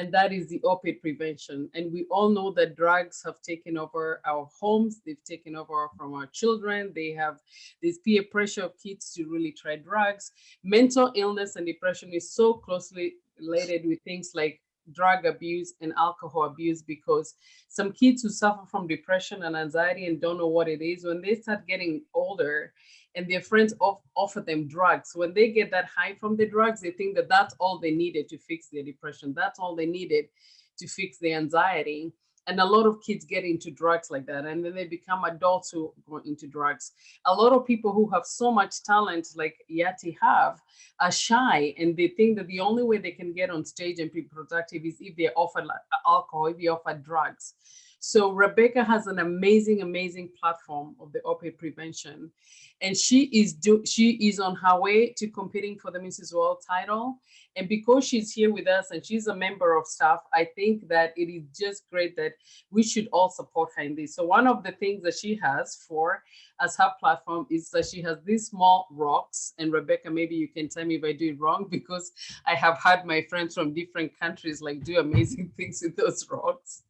and that is the opioid prevention. And we all know that drugs have taken over our homes, they've taken over from our children, they have this peer pressure of kids to really try drugs. Mental illness and depression is so closely related with things like drug abuse and alcohol abuse, because some kids who suffer from depression and anxiety and don't know what it is, when they start getting older and their friends offer them drugs, when they get that high from the drugs, they think that that's all they needed to fix their depression, that's all they needed to fix their anxiety. And a lot of kids get into drugs like that, and then they become adults who go into drugs. A lot of people who have so much talent like Yati have are shy, and they think that the only way they can get on stage and be productive is if they offer alcohol, if they offer drugs. So Rebecca has an amazing platform of the opioid prevention, and she is on her way to competing for the Mrs. World title. And because she's here with us and she's a member of staff, I think that it is just great that we should all support her in this. So one of the things that she has as her platform is that she has these small rocks. And Rebecca, maybe you can tell me if I do it wrong, because I have had my friends from different countries like do amazing things with those rocks.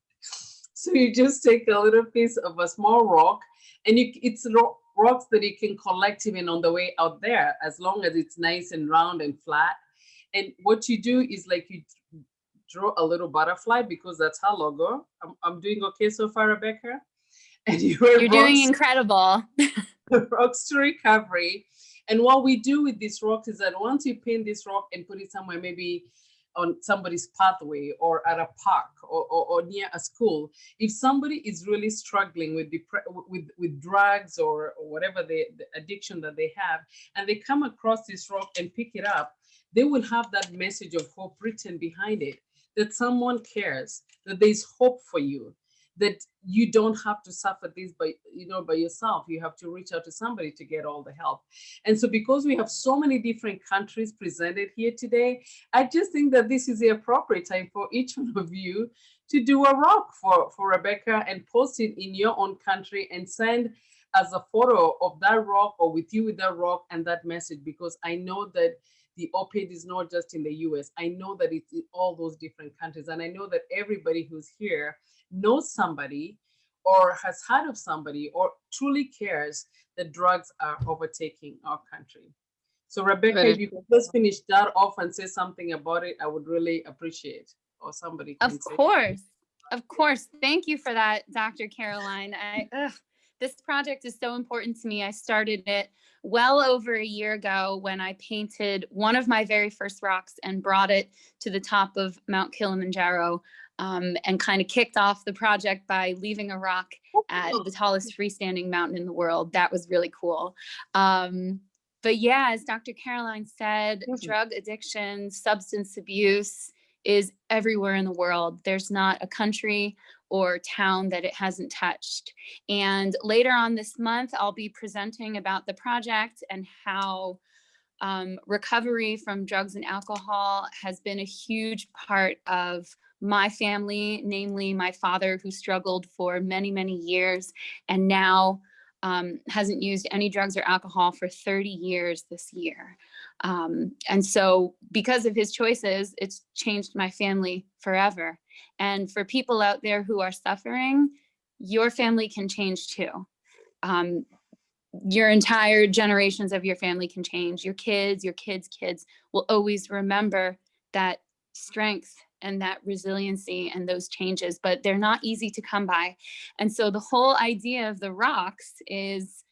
So you just take a little piece of a small rock, and it's rocks that you can collect even on the way out there, as long as it's nice and round and flat. And what you do is like you draw a little butterfly, because that's her logo. I'm doing okay so far, Rebecca? And you're doing incredible. Rocks to recovery. And what we do with these rocks is that once you pin this rock and put it somewhere, maybe on somebody's pathway or at a park or near a school, if somebody is really struggling with drugs or whatever the addiction that they have, and they come across this rock and pick it up, they will have that message of hope written behind it, that someone cares, that there's hope for you, that you don't have to suffer this by yourself. You have to reach out to somebody to get all the help. And so because we have so many different countries presented here today, I just think that this is the appropriate time for each one of you to do a rock for Rebecca and post it in your own country and send as a photo of that rock or with you with that rock and that message, because I know that the opioid is not just in the US. I know that it's in all those different countries. And I know that everybody who's here knows somebody or has heard of somebody or truly cares that drugs are overtaking our country. So Rebecca, if you could just finish that off and say something about it, I would really appreciate. Or somebody can say. Of course. Thank you for that, Dr. Caroline. This project is so important to me. I started it well over a year ago when I painted one of my very first rocks and brought it to the top of Mount Kilimanjaro, and kind of kicked off the project by leaving a rock at the tallest freestanding mountain in the world. That was really cool. But yeah, as Dr. Caroline said, drug addiction, substance abuse is everywhere in the world. There's not a country or town that it hasn't touched. And later on this month, I'll be presenting about the project and how recovery from drugs and alcohol has been a huge part of my family, namely my father, who struggled for many, many years and now hasn't used any drugs or alcohol for 30 years this year. And so because of his choices, it's changed my family forever. And for people out there who are suffering, your family can change too. Your entire generations of your family can change. Your kids' kids will always remember that strength and that resiliency and those changes, but they're not easy to come by. And so the whole idea of the rocks is,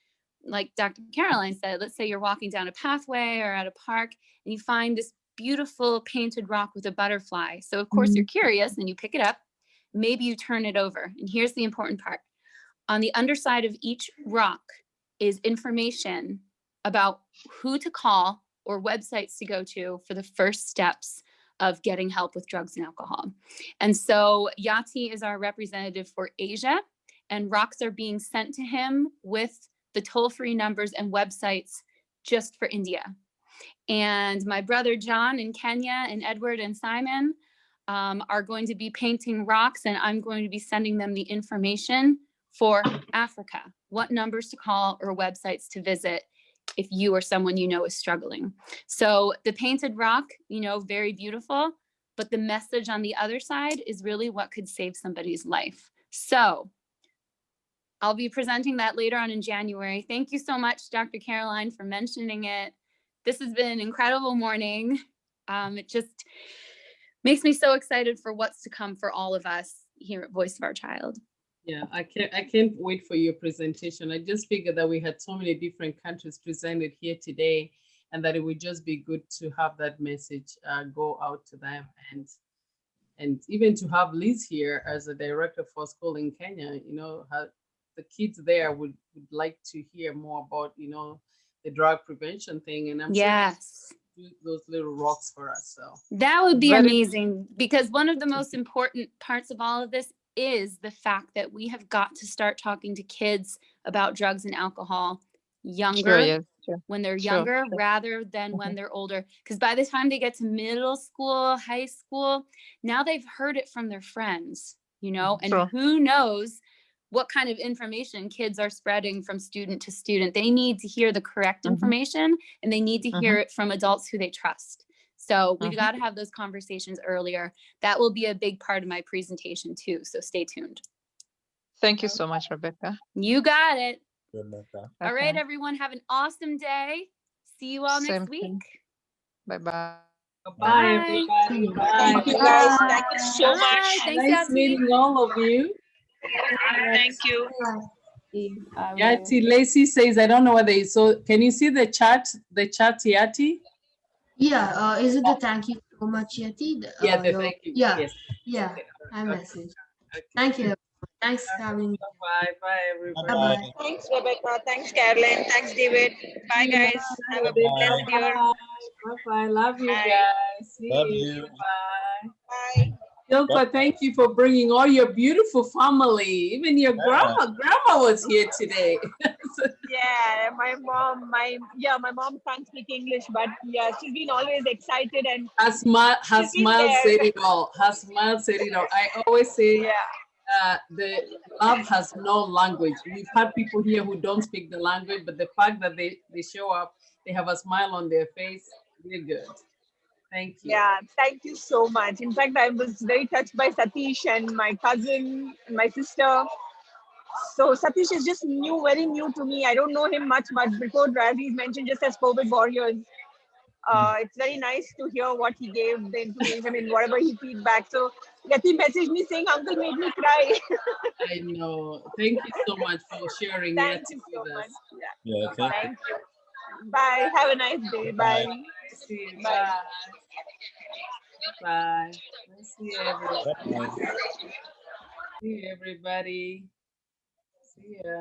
like Dr. Caroline said, let's say you're walking down a pathway or at a park and you find this beautiful painted rock with a butterfly. So of course you're curious and you pick it up, maybe you turn it over. And here's the important part. On the underside of each rock is information about who to call or websites to go to for the first steps of getting help with drugs and alcohol. And so Yati is our representative for Asia, and rocks are being sent to him with the toll-free numbers and websites just for India. And my brother John in Kenya and Edward and Simon are going to be painting rocks, and I'm going to be sending them the information for Africa, what numbers to call or websites to visit if you or someone you know is struggling. So the painted rock, very beautiful, but the message on the other side is really what could save somebody's life. So I'll be presenting that later on in January. Thank you so much, Dr. Caroline, for mentioning it. This has been an incredible morning. It just makes me so excited for what's to come for all of us here at Voice of Our Child. Yeah, I can't wait for your presentation. I just figured that we had so many different countries presented here today, and that it would just be good to have that message go out to them, and even to have Liz here as a director for a school in Kenya. You know, how the kids there would like to hear more about, you know, the drug prevention thing, and I'm yes. sure you do those little rocks for us. So that would be amazing, because one of the most important parts of all of this is the fact that we have got to start talking to kids about drugs and alcohol younger, when they're younger, rather than when they're older. Because by the time they get to middle school, high school, now they've heard it from their friends, you know, and who knows what kind of information kids are spreading from student to student. They need to hear the correct information, and they need to hear it from adults who they trust. So we've got to have those conversations earlier. That will be a big part of my presentation too. So stay tuned. Thank you so much, Rebecca. You got it. Rebecca. All right, everyone. Have an awesome day. See you all next week. Bye-bye. Bye, everybody. Bye. Thank you, guys. Thank you so much. Thanks, Nice meeting all of you. Thank you. Yati, Lacey says, I don't know whether you saw, can you see the chat, Yati? Yeah, is it the thank you so much, Yati? Yeah, the thank you. Yeah, Yes. yeah, I message. Thank you. Thanks for having me. Bye, everybody. Bye-bye. Thanks, Rebecca. Thanks, Carolyn. Thanks, David. Bye, guys. Have a blessed year. Bye. Love you Bye. guys. See Love you. you. Bye. Bye. Silpa, thank you for bringing all your beautiful family. Even your grandma was here today. Yeah, my mom can't speak English, but yeah, she's been always excited, and her smile she's been said there. it all. Her smile said it all. I always say, the love has no language. We've had people here who don't speak the language, but the fact that they show up, they have a smile on their face, really good. Thank you. Yeah, thank you so much. In fact, I was very touched by Satish and my cousin and my sister. So Satish is just very new to me. I don't know him much before, as he's mentioned, just as COVID warriors. It's very nice to hear what he gave, the information, I mean, whatever he feedback. So Yati messaged me saying, Uncle made me cry. I know. Thank you so much for sharing Thank Yati you so with much. us. Yeah, Thank you. Bye. Have a nice day. Bye. See you. Bye. Bye. See you, everybody. Bye. See you, everybody. See ya.